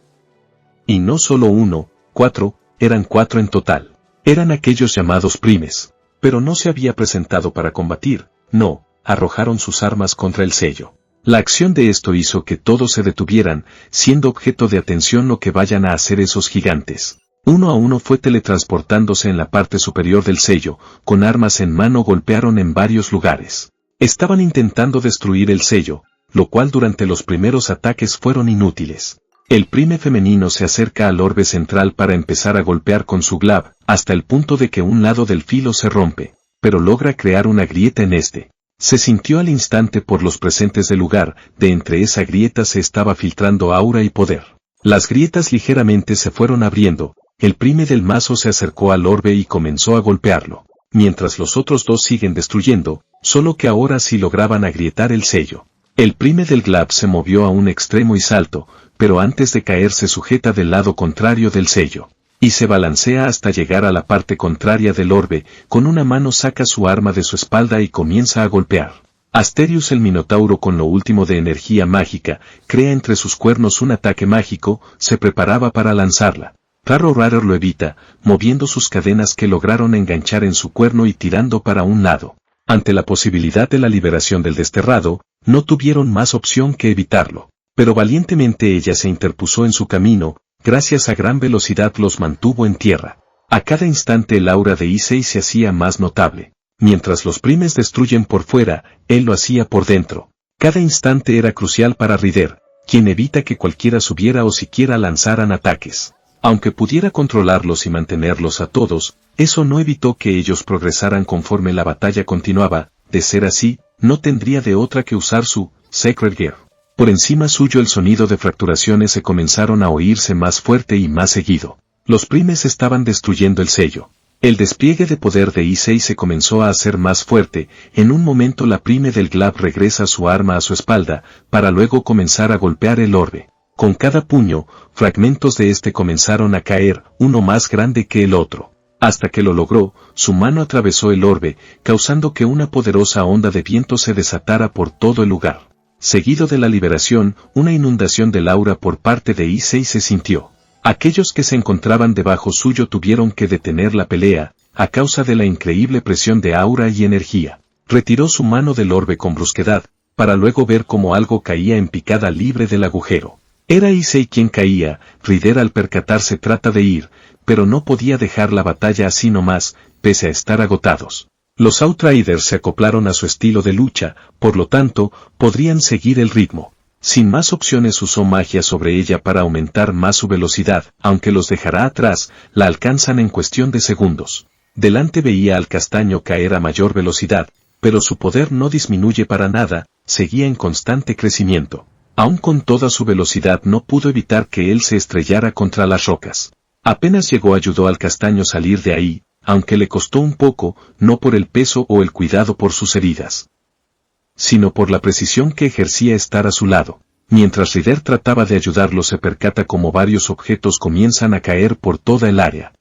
Y no solo 1, 4, eran 4 en total. Eran aquellos llamados primes, pero no se había presentado para combatir, no, arrojaron sus armas contra el sello. La acción de esto hizo que todos se detuvieran, siendo objeto de atención lo que vayan a hacer esos gigantes. Uno a uno fue teletransportándose en la parte superior del sello, con armas en mano golpearon en varios lugares. Estaban intentando destruir el sello, lo cual durante los primeros ataques fueron inútiles. El prime femenino se acerca al orbe central para empezar a golpear con su glab, hasta el punto de que un lado del filo se rompe, pero logra crear una grieta en este. Se sintió al instante por los presentes del lugar, de entre esa grieta se estaba filtrando aura y poder. Las grietas ligeramente se fueron abriendo, el prime del mazo se acercó al orbe y comenzó a golpearlo, mientras los otros dos siguen destruyendo, solo que ahora sí lograban agrietar el sello. El prime del glab se movió a un extremo y salto, pero antes de caer se sujeta del lado contrario del sello, y se balancea hasta llegar a la parte contraria del orbe, con una mano saca su arma de su espalda y comienza a golpear. Asterius el Minotauro con lo último de energía mágica, crea entre sus cuernos un ataque mágico, se preparaba para lanzarla. Carro Rarer lo evita, moviendo sus cadenas que lograron enganchar en su cuerno y tirando para un lado. Ante la posibilidad de la liberación del desterrado, no tuvieron más opción que evitarlo. Pero valientemente ella se interpuso en su camino, gracias a gran velocidad los mantuvo en tierra. A cada instante el aura de Issei se hacía más notable. Mientras los primes destruyen por fuera, él lo hacía por dentro. Cada instante era crucial para Rider, quien evita que cualquiera subiera o siquiera lanzaran ataques. Aunque pudiera controlarlos y mantenerlos a todos, eso no evitó que ellos progresaran conforme la batalla continuaba. De ser así, no tendría de otra que usar su Sacred Gear. Por encima suyo el sonido de fracturaciones se comenzaron a oírse más fuerte y más seguido. Los primes estaban destruyendo el sello. El despliegue de poder de Issei se comenzó a hacer más fuerte. En un momento la prime del Glab regresa su arma a su espalda, para luego comenzar a golpear el orbe. Con cada puño, fragmentos de este comenzaron a caer, uno más grande que el otro. Hasta que lo logró, su mano atravesó el orbe, causando que una poderosa onda de viento se desatara por todo el lugar. Seguido de la liberación, una inundación del aura por parte de Issei se sintió. Aquellos que se encontraban debajo suyo tuvieron que detener la pelea, a causa de la increíble presión de aura y energía. Retiró su mano del orbe con brusquedad, para luego ver cómo algo caía en picada libre del agujero. Era Issei quien caía. Rider al percatarse trata de ir, pero no podía dejar la batalla así nomás, pese a estar agotados. Los Outriders se acoplaron a su estilo de lucha, por lo tanto, podrían seguir el ritmo. Sin más opciones usó magia sobre ella para aumentar más su velocidad, aunque los dejará atrás, la alcanzan en cuestión de segundos. Delante veía al castaño caer a mayor velocidad, pero su poder no disminuye para nada, seguía en constante crecimiento. Aún con toda su velocidad no pudo evitar que él se estrellara contra las rocas. Apenas llegó ayudó al castaño salir de ahí, aunque le costó un poco, no por el peso o el cuidado por sus heridas, sino por la precisión que ejercía estar a su lado. Mientras Rider trataba de ayudarlo se percata como varios objetos comienzan a caer por toda el área.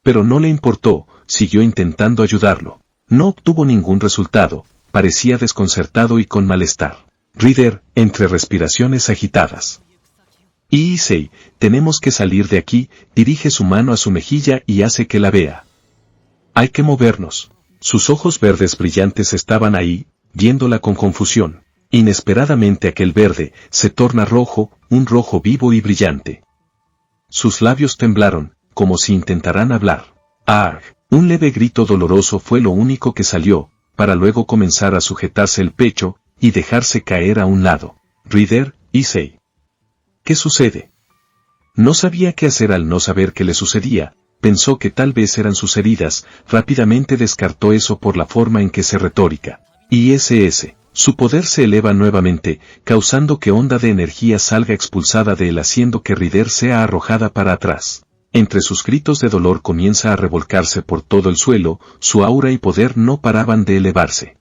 Pero no le importó, siguió intentando ayudarlo. No obtuvo ningún resultado, parecía desconcertado y con malestar. Rider, entre respiraciones agitadas. Issei, tenemos que salir de aquí, dirige su mano a su mejilla y hace que la vea. Hay que movernos. Sus ojos verdes brillantes estaban ahí, viéndola con confusión. Inesperadamente aquel verde se torna rojo, un rojo vivo y brillante. Sus labios temblaron, como si intentaran hablar. ¡Ah! Un leve grito doloroso fue lo único que salió, para luego comenzar a sujetarse el pecho y dejarse caer a un lado. Rider, Issei. ¿Qué sucede? No sabía qué hacer al no saber qué le sucedía. Pensó que tal vez eran sus heridas, rápidamente descartó eso por la forma en que se retórica. ISS. Su poder se eleva nuevamente, causando que onda de energía salga expulsada de él haciendo que Rider sea arrojada para atrás. Entre sus gritos de dolor comienza a revolcarse por todo el suelo, su aura y poder no paraban de elevarse.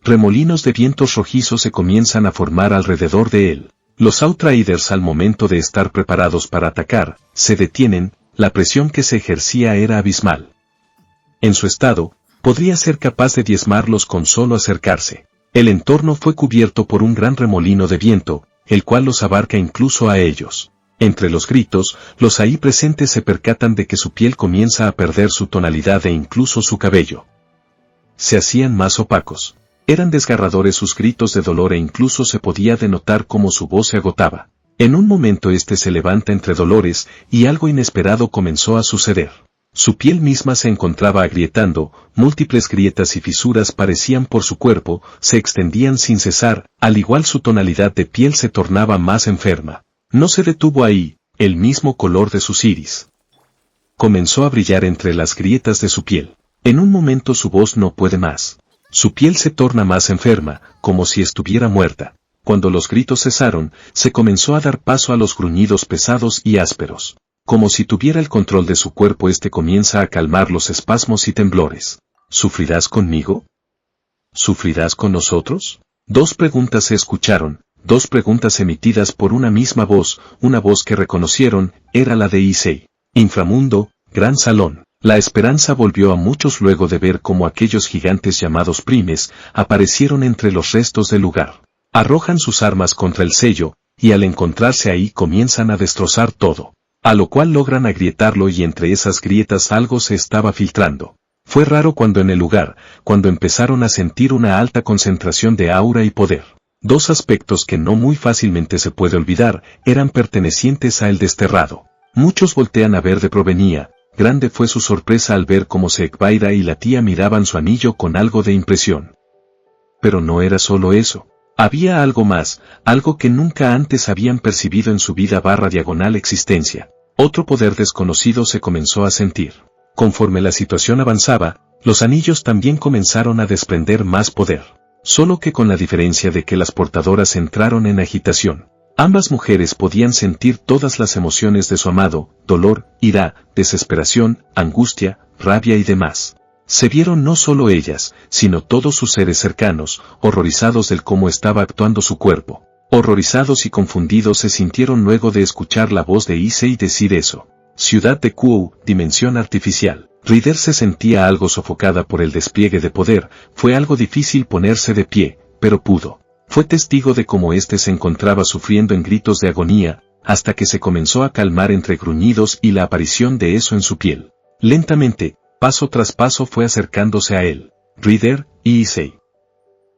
Remolinos de vientos rojizos se comienzan a formar alrededor de él. Los Outriders al momento de estar preparados para atacar, se detienen, la presión que se ejercía era abismal. En su estado, podría ser capaz de diezmarlos con solo acercarse. El entorno fue cubierto por un gran remolino de viento, el cual los abarca incluso a ellos. Entre los gritos, los ahí presentes se percatan de que su piel comienza a perder su tonalidad e incluso su cabello. Se hacían más opacos. Eran desgarradores sus gritos de dolor e incluso se podía denotar cómo su voz se agotaba. En un momento se levanta entre dolores y algo inesperado comenzó a suceder. Su piel misma se encontraba agrietando, múltiples grietas y fisuras parecían por su cuerpo, se extendían sin cesar, al igual su tonalidad de piel se tornaba más enferma. No se detuvo ahí, el mismo color de sus iris comenzó a brillar entre las grietas de su piel. En un momento su voz no puede más. Su piel se torna más enferma, como si estuviera muerta. Cuando los gritos cesaron, se comenzó a dar paso a los gruñidos pesados y ásperos. Como si tuviera el control de su cuerpo comienza a calmar los espasmos y temblores. ¿Sufrirás conmigo? ¿Sufrirás con nosotros? Dos preguntas se escucharon, dos preguntas emitidas por una misma voz, una voz que reconocieron, era la de Issei. Inframundo, gran salón. La esperanza volvió a muchos luego de ver cómo aquellos gigantes llamados primes, aparecieron entre los restos del lugar. Arrojan sus armas contra el sello, y al encontrarse ahí comienzan a destrozar todo. A lo cual logran agrietarlo y entre esas grietas algo se estaba filtrando. Fue raro cuando en el lugar, cuando empezaron a sentir una alta concentración de aura y poder. Dos aspectos que no muy fácilmente se puede olvidar, eran pertenecientes a el desterrado. Muchos voltean a ver de provenía. Grande fue su sorpresa al ver cómo Sekbaira y la tía miraban su anillo con algo de impresión. Pero no era solo eso. Había algo más, algo que nunca antes habían percibido en su vida / existencia. Otro poder desconocido se comenzó a sentir. Conforme la situación avanzaba, los anillos también comenzaron a desprender más poder. Solo que con la diferencia de que las portadoras entraron en agitación. Ambas mujeres podían sentir todas las emociones de su amado, dolor, ira, desesperación, angustia, rabia y demás. Se vieron no solo ellas, sino todos sus seres cercanos, horrorizados del cómo estaba actuando su cuerpo. Horrorizados y confundidos se sintieron luego de escuchar la voz de Issei decir eso. Ciudad de Kuo, dimensión artificial. Ryder se sentía algo sofocada por el despliegue de poder, fue algo difícil ponerse de pie, pero pudo. Fue testigo de cómo éste se encontraba sufriendo en gritos de agonía, hasta que se comenzó a calmar entre gruñidos y la aparición de eso en su piel. Lentamente, paso tras paso fue acercándose a él. Ryder y Issei.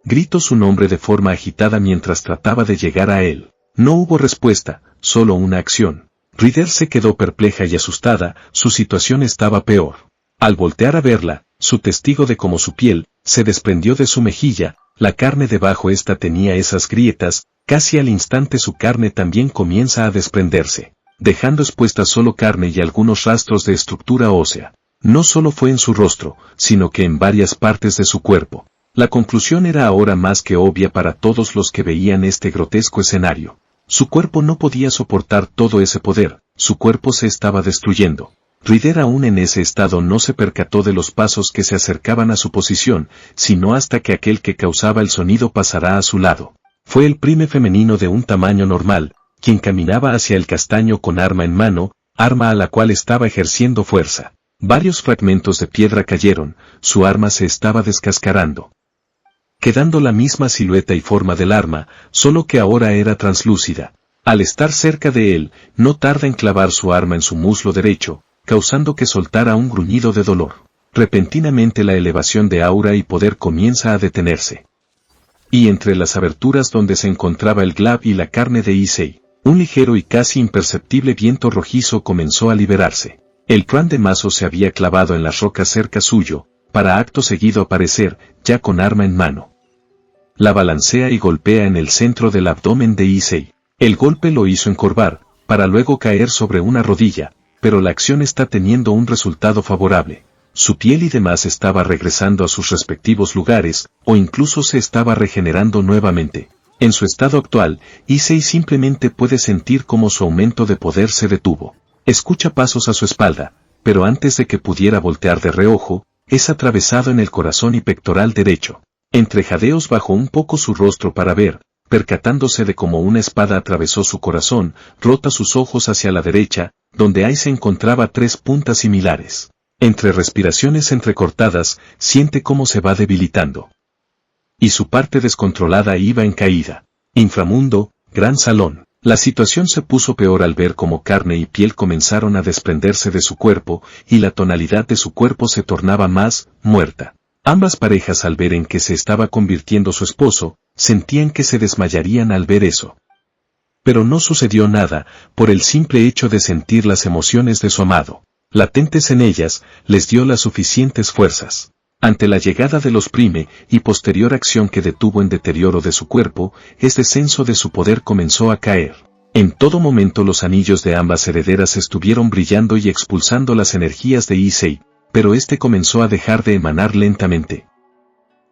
Gritó su nombre de forma agitada mientras trataba de llegar a él. No hubo respuesta, solo una acción. Ryder se quedó perpleja y asustada, su situación estaba peor. Al voltear a verla, su testigo de cómo su piel se desprendió de su mejilla, la carne debajo esta tenía esas grietas, casi al instante su carne también comienza a desprenderse, dejando expuesta solo carne y algunos rastros de estructura ósea. No solo fue en su rostro, sino que en varias partes de su cuerpo. La conclusión era ahora más que obvia para todos los que veían este grotesco escenario. Su cuerpo no podía soportar todo ese poder, su cuerpo se estaba destruyendo. Ryder aún en ese estado no se percató de los pasos que se acercaban a su posición, sino hasta que aquel que causaba el sonido pasará a su lado. Fue el prime femenino de un tamaño normal, quien caminaba hacia el castaño con arma en mano, arma a la cual estaba ejerciendo fuerza. Varios fragmentos de piedra cayeron, su arma se estaba descascarando, quedando la misma silueta y forma del arma, solo que ahora era translúcida. Al estar cerca de él, no tarda en clavar su arma en su muslo derecho, causando que soltara un gruñido de dolor. Repentinamente la elevación de aura y poder comienza a detenerse. Y entre las aberturas donde se encontraba el glab y la carne de Issei, un ligero y casi imperceptible viento rojizo comenzó a liberarse. El plan de mazo se había clavado en las rocas cerca suyo, para acto seguido aparecer, ya con arma en mano. La balancea y golpea en el centro del abdomen de Issei. El golpe lo hizo encorvar, para luego caer sobre una rodilla, pero la acción está teniendo un resultado favorable. Su piel y demás estaba regresando a sus respectivos lugares, o incluso se estaba regenerando nuevamente. En su estado actual, Issei simplemente puede sentir cómo su aumento de poder se detuvo. Escucha pasos a su espalda, pero antes de que pudiera voltear de reojo, es atravesado en el corazón y pectoral derecho. Entre jadeos bajó un poco su rostro para ver, percatándose de cómo una espada atravesó su corazón, rota sus ojos hacia la derecha, donde ahí se encontraba 3 puntas similares. Entre respiraciones entrecortadas, siente cómo se va debilitando. Y su parte descontrolada iba en caída. Inframundo, gran salón. La situación se puso peor al ver cómo carne y piel comenzaron a desprenderse de su cuerpo, y la tonalidad de su cuerpo se tornaba más, muerta. Ambas parejas al ver en que se estaba convirtiendo su esposo, sentían que se desmayarían al ver eso. Pero no sucedió nada, por el simple hecho de sentir las emociones de su amado, latentes en ellas, les dio las suficientes fuerzas. Ante la llegada de los prime, y posterior acción que detuvo en deterioro de su cuerpo, este descenso de su poder comenzó a caer. En todo momento los anillos de ambas herederas estuvieron brillando y expulsando las energías de Issei, pero este comenzó a dejar de emanar lentamente.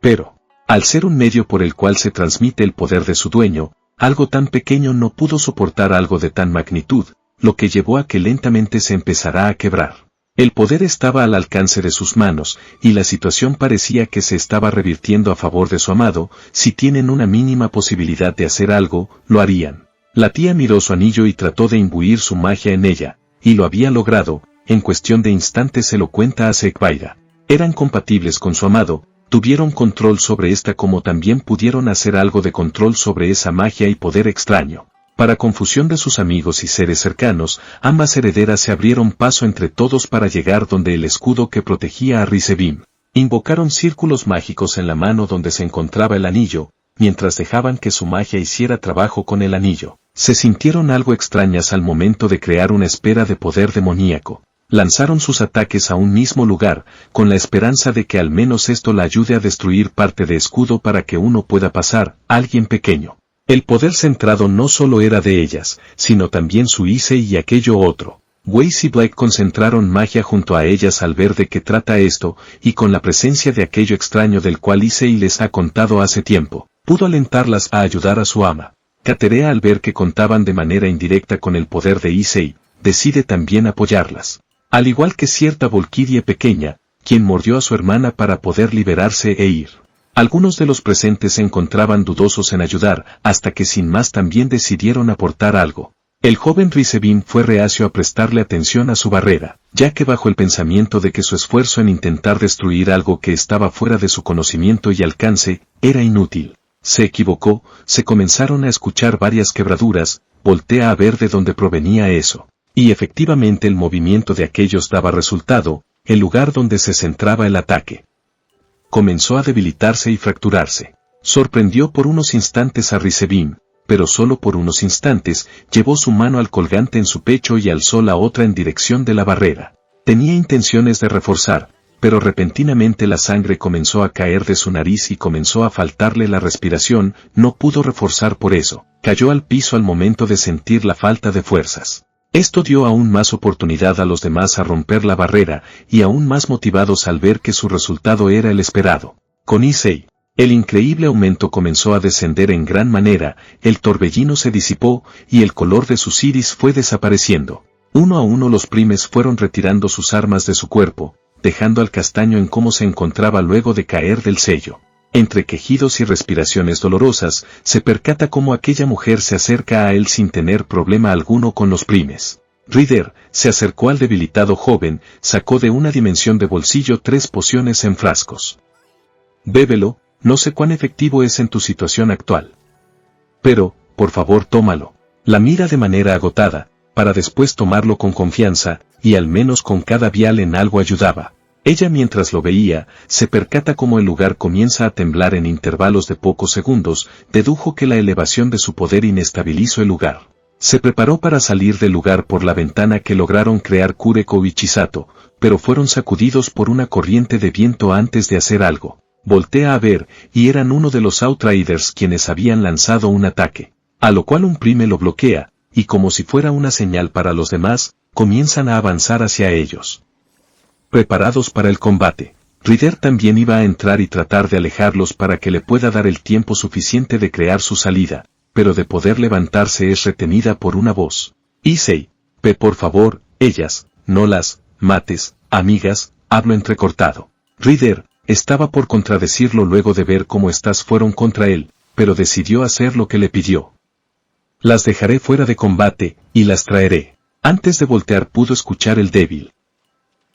Pero, al ser un medio por el cual se transmite el poder de su dueño, algo tan pequeño no pudo soportar algo de tan magnitud, lo que llevó a que lentamente se empezara a quebrar. El poder estaba al alcance de sus manos, y la situación parecía que se estaba revirtiendo a favor de su amado. Si tienen una mínima posibilidad de hacer algo, lo harían. La tía miró su anillo y trató de imbuir su magia en ella, y lo había logrado. En cuestión de instantes se lo cuenta a Sekbaira. Eran compatibles con su amado, tuvieron control sobre esta como también pudieron hacer algo de control sobre esa magia y poder extraño. Para confusión de sus amigos y seres cercanos, ambas herederas se abrieron paso entre todos para llegar donde el escudo que protegía a Rizebim. Invocaron círculos mágicos en la mano donde se encontraba el anillo, mientras dejaban que su magia hiciera trabajo con el anillo. Se sintieron algo extrañas al momento de crear una esfera de poder demoníaco. Lanzaron sus ataques a un mismo lugar, con la esperanza de que al menos esto la ayude a destruir parte de escudo para que uno pueda pasar, alguien pequeño. El poder centrado no solo era de ellas, sino también su Issei y aquello otro. Weiss y Blake concentraron magia junto a ellas al ver de qué trata esto, y con la presencia de aquello extraño del cual Issei les ha contado hace tiempo, pudo alentarlas a ayudar a su ama. Katerea, al ver que contaban de manera indirecta con el poder de Issei, decide también apoyarlas. Al igual que cierta Valkyrie pequeña, quien mordió a su hermana para poder liberarse e ir. Algunos de los presentes se encontraban dudosos en ayudar, hasta que sin más también decidieron aportar algo. El joven Rizebin fue reacio a prestarle atención a su barrera, ya que bajo el pensamiento de que su esfuerzo en intentar destruir algo que estaba fuera de su conocimiento y alcance, era inútil. Se equivocó, se comenzaron a escuchar varias quebraduras, voltea a ver de dónde provenía eso. Y efectivamente el movimiento de aquellos daba resultado, el lugar donde se centraba el ataque comenzó a debilitarse y fracturarse. Sorprendió por unos instantes a Rizebin, pero solo por unos instantes, llevó su mano al colgante en su pecho y alzó la otra en dirección de la barrera. Tenía intenciones de reforzar, pero repentinamente la sangre comenzó a caer de su nariz y comenzó a faltarle la respiración, no pudo reforzar por eso, cayó al piso al momento de sentir la falta de fuerzas. Esto dio aún más oportunidad a los demás a romper la barrera, y aún más motivados al ver que su resultado era el esperado. Con Issei, el increíble aumento comenzó a descender en gran manera, el torbellino se disipó, y el color de sus iris fue desapareciendo. Uno a uno los primes fueron retirando sus armas de su cuerpo, dejando al castaño en cómo se encontraba luego de caer del sello. Entre quejidos y respiraciones dolorosas, se percata cómo aquella mujer se acerca a él sin tener problema alguno con los primes. Ryder se acercó al debilitado joven, sacó de una dimensión de bolsillo 3 pociones en frascos. Bébelo, no sé cuán efectivo es en tu situación actual. Pero, por favor tómalo. La mira de manera agotada, para después tomarlo con confianza, y al menos con cada vial en algo ayudaba. Ella mientras lo veía, se percata como el lugar comienza a temblar en intervalos de pocos segundos, dedujo que la elevación de su poder inestabilizó el lugar. Se preparó para salir del lugar por la ventana que lograron crear Kureko y Chisato, pero fueron sacudidos por una corriente de viento antes de hacer algo. Voltea a ver, y eran uno de los Outriders quienes habían lanzado un ataque. A lo cual un prime lo bloquea, y como si fuera una señal para los demás, comienzan a avanzar hacia ellos. Preparados para el combate. Ryder también iba a entrar y tratar de alejarlos para que le pueda dar el tiempo suficiente de crear su salida, pero de poder levantarse es retenida por una voz. Issei, por favor, ellas, no las mates, amigas, hablo entrecortado. Ryder estaba por contradecirlo luego de ver cómo estas fueron contra él, pero decidió hacer lo que le pidió. Las dejaré fuera de combate, y las traeré. Antes de voltear pudo escuchar el débil.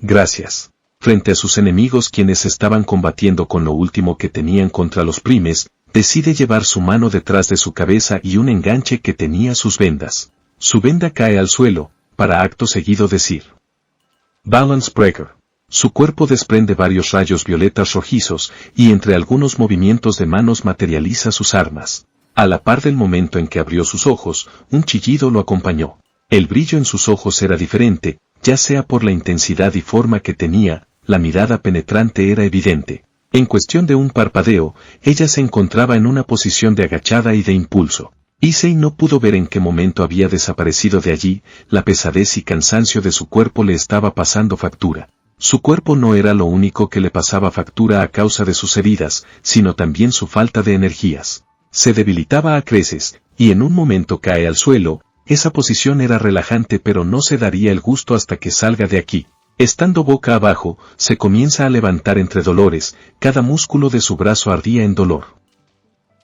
Gracias. Frente a sus enemigos quienes estaban combatiendo con lo último que tenían contra los primes, decide llevar su mano detrás de su cabeza y un enganche que tenía sus vendas. Su venda cae al suelo, para acto seguido decir. Balance Breaker. Su cuerpo desprende varios rayos violetas rojizos, y entre algunos movimientos de manos materializa sus armas. A la par del momento en que abrió sus ojos, un chillido lo acompañó. El brillo en sus ojos era diferente, ya sea por la intensidad y forma que tenía, la mirada penetrante era evidente. En cuestión de un parpadeo, ella se encontraba en una posición de agachada y de impulso. Issei no pudo ver en qué momento había desaparecido de allí, la pesadez y cansancio de su cuerpo le estaba pasando factura. Su cuerpo no era lo único que le pasaba factura a causa de sus heridas, sino también su falta de energías. Se debilitaba a creces, y en un momento cae al suelo. Esa posición era relajante pero no se daría el gusto hasta que salga de aquí. Estando boca abajo, se comienza a levantar entre dolores, cada músculo de su brazo ardía en dolor.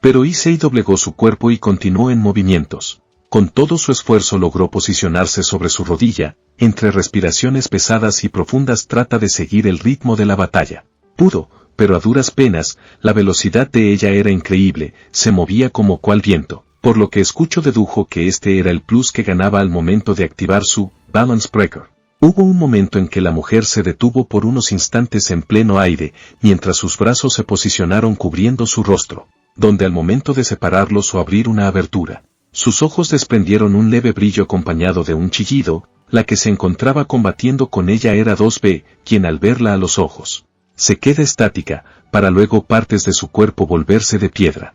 Pero Issei doblegó su cuerpo y continuó en movimientos. Con todo su esfuerzo logró posicionarse sobre su rodilla, entre respiraciones pesadas y profundas trata de seguir el ritmo de la batalla. Pudo, pero a duras penas, la velocidad de ella era increíble, se movía como cual viento. Por lo que escucho dedujo que este era el plus que ganaba al momento de activar su Balance Breaker. Hubo un momento en que la mujer se detuvo por unos instantes en pleno aire, mientras sus brazos se posicionaron cubriendo su rostro. donde al momento de separarlos o abrir una abertura, sus ojos desprendieron un leve brillo acompañado de un chillido. La que se encontraba combatiendo con ella era 2B, quien al verla a los ojos, se queda estática, para luego partes de su cuerpo volverse de piedra.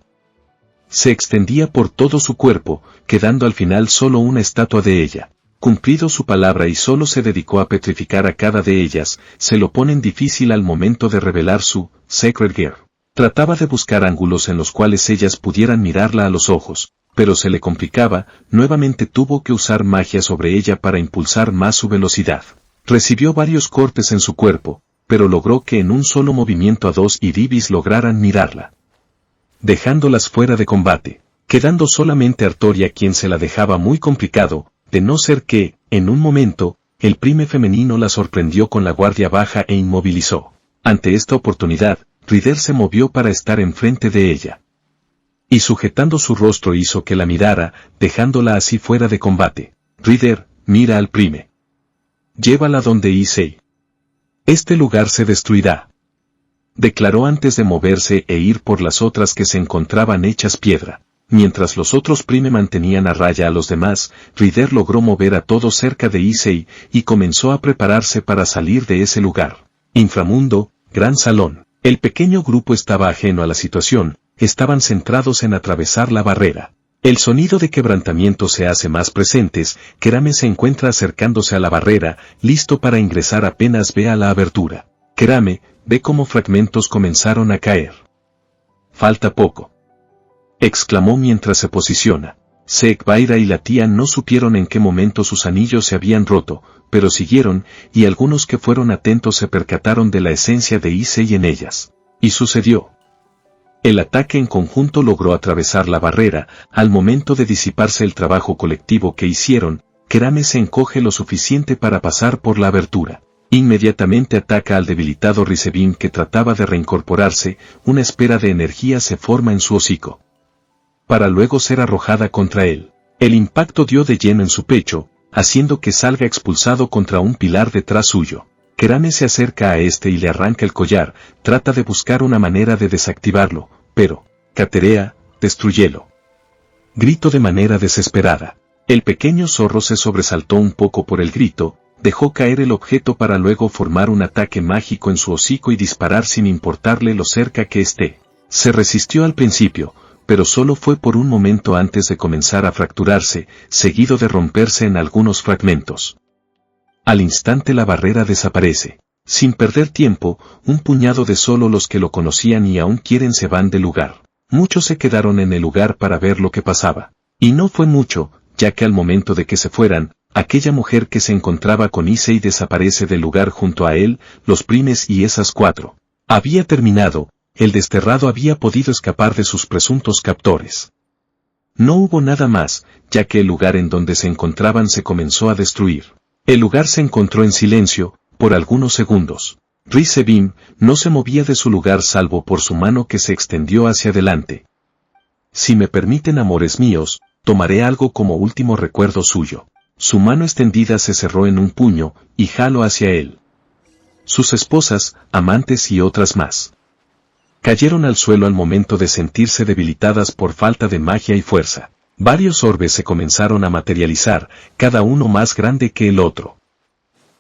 Se extendía por todo su cuerpo, quedando al final solo una estatua de ella. Cumplido su palabra y solo se dedicó a petrificar a cada de ellas, se lo ponen difícil al momento de revelar su Sacred Gear. Trataba de buscar ángulos en los cuales ellas pudieran mirarla a los ojos, pero se le complicaba. Nuevamente tuvo que usar magia sobre ella para impulsar más su velocidad. Recibió varios cortes en su cuerpo, pero logró que en un solo movimiento A2 y Divis lograran mirarla, dejándolas fuera de combate, quedando solamente Artoria, quien se la dejaba muy complicado, de no ser que, en un momento, el prime femenino la sorprendió con la guardia baja e inmovilizó. Ante esta oportunidad, Ryder se movió para estar enfrente de ella, y sujetando su rostro hizo que la mirara, dejándola así fuera de combate. Ryder, mira al prime. Llévala donde Issei. Este lugar se destruirá, declaró antes de moverse e ir por las otras que se encontraban hechas piedra. Mientras los otros prime mantenían a raya a los demás, Ryder logró mover a todos cerca de Issei y comenzó a prepararse para salir de ese lugar. Inframundo, gran salón. El pequeño grupo estaba ajeno a la situación, estaban centrados en atravesar la barrera. El sonido de quebrantamiento se hace más presentes. Kerame se encuentra acercándose a la barrera, listo para ingresar apenas vea la abertura. Kerame, ve cómo fragmentos comenzaron a caer. Falta poco, exclamó mientras se posiciona. Sekbaira y la tía no supieron en qué momento sus anillos se habían roto, pero siguieron, y algunos que fueron atentos se percataron de la esencia de Issei en ellas. Y sucedió. El ataque en conjunto logró atravesar la barrera. Al momento de disiparse el trabajo colectivo que hicieron, Kerame se encoge lo suficiente para pasar por la abertura. Inmediatamente ataca al debilitado Rizebin que trataba de reincorporarse. Una espera de energía se forma en su hocico, para luego ser arrojada contra él. El impacto dio de lleno en su pecho, haciendo que salga expulsado contra un pilar detrás suyo. Kerame se acerca a este y le arranca el collar, trata de buscar una manera de desactivarlo, pero, Caterea, destruyelo. Grito de manera desesperada. El pequeño zorro se sobresaltó un poco por el grito, dejó caer el objeto para luego formar un ataque mágico en su hocico y disparar sin importarle lo cerca que esté. Se resistió al principio, pero solo fue por un momento antes de comenzar a fracturarse, seguido de romperse en algunos fragmentos. Al instante la barrera desaparece. Sin perder tiempo, un puñado de solo los que lo conocían y aún quieren se van del lugar. Muchos se quedaron en el lugar para ver lo que pasaba. Y no fue mucho, ya que al momento de que se fueran, aquella mujer que se encontraba con Issei desaparece del lugar junto a él, los primes y esas 4. Había terminado. El desterrado había podido escapar de sus presuntos captores. No hubo nada más, ya que el lugar en donde se encontraban se comenzó a destruir. El lugar se encontró en silencio, por algunos segundos. Rizebin no se movía de su lugar salvo por su mano que se extendió hacia adelante. Si me permiten, amores míos, tomaré algo como último recuerdo suyo. Su mano extendida se cerró en un puño, y jaló hacia él. Sus esposas, amantes y otras más cayeron al suelo al momento de sentirse debilitadas por falta de magia y fuerza. Varios orbes se comenzaron a materializar, cada uno más grande que el otro.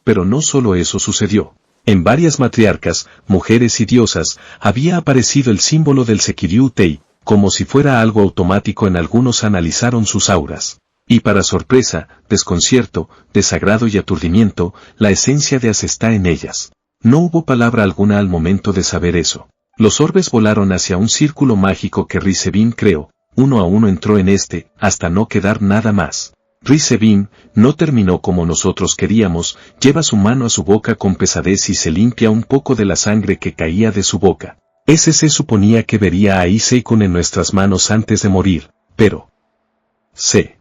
Pero no solo eso sucedió. En varias matriarcas, mujeres y diosas, había aparecido el símbolo del Sekiryu-Tei, como si fuera algo automático. En algunos analizaron sus auras. Y para sorpresa, desconcierto, desagrado y aturdimiento, la esencia de As está en ellas. No hubo palabra alguna al momento de saber eso. Los orbes volaron hacia un círculo mágico que Rizebin creó. Uno a uno entró en este, hasta no quedar nada más. Rizebin no terminó como nosotros queríamos. Lleva su mano a su boca con pesadez y se limpia un poco de la sangre que caía de su boca. Ese se suponía que vería a Issei-kun en nuestras manos antes de morir, pero se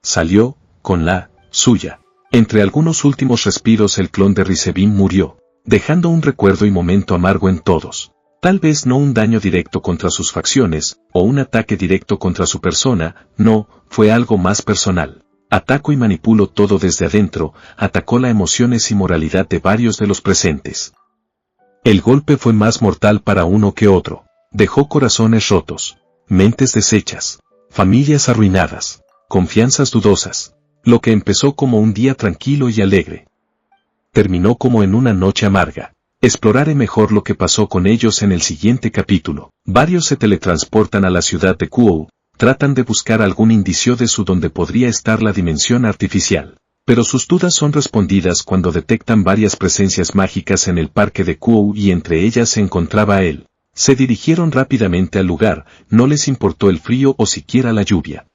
salió con la suya. Entre algunos últimos respiros el clon de Rizebin murió, dejando un recuerdo y momento amargo en todos. Tal vez no un daño directo contra sus facciones, o un ataque directo contra su persona, no, fue algo más personal. Ataco y manipulo todo desde adentro, atacó las emociones y moralidad de varios de los presentes. El golpe fue más mortal para uno que otro. Dejó corazones rotos, mentes deshechas, familias arruinadas, confianzas dudosas. Lo que empezó como un día tranquilo y alegre terminó como en una noche amarga. Exploraré mejor lo que pasó con ellos en el siguiente capítulo. Varios se teletransportan a la ciudad de Kuo, tratan de buscar algún indicio de donde podría estar la dimensión artificial. Pero sus dudas son respondidas cuando detectan varias presencias mágicas en el parque de Kuo y entre ellas se encontraba él. Se dirigieron rápidamente al lugar, no les importó el frío o siquiera la lluvia.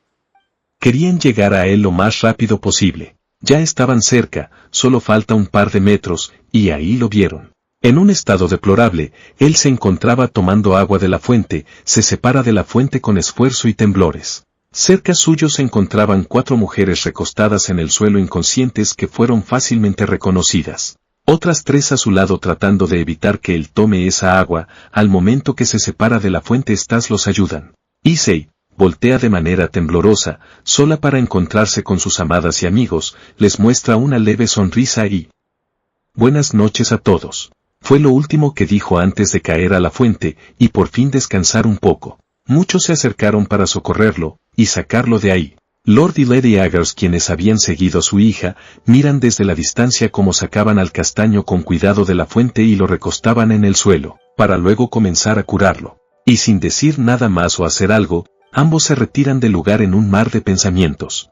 Querían llegar a él lo más rápido posible. Ya estaban cerca, solo falta un par de metros, y ahí lo vieron. En un estado deplorable, él se encontraba tomando agua de la fuente, se separa de la fuente con esfuerzo y temblores. Cerca suyo se encontraban 4 mujeres recostadas en el suelo inconscientes que fueron fácilmente reconocidas. Otras 3 a su lado tratando de evitar que él tome esa agua, al momento que se separa de la fuente estas los ayudan. Issei voltea de manera temblorosa, sola para encontrarse con sus amadas y amigos, les muestra una leve sonrisa y... Buenas noches a todos. Fue lo último que dijo antes de caer a la fuente, y por fin descansar un poco. Muchos se acercaron para socorrerlo, y sacarlo de ahí. Lord y Lady Aggers, quienes habían seguido a su hija, miran desde la distancia cómo sacaban al castaño con cuidado de la fuente y lo recostaban en el suelo, para luego comenzar a curarlo. Y sin decir nada más o hacer algo, ambos se retiran del lugar en un mar de pensamientos.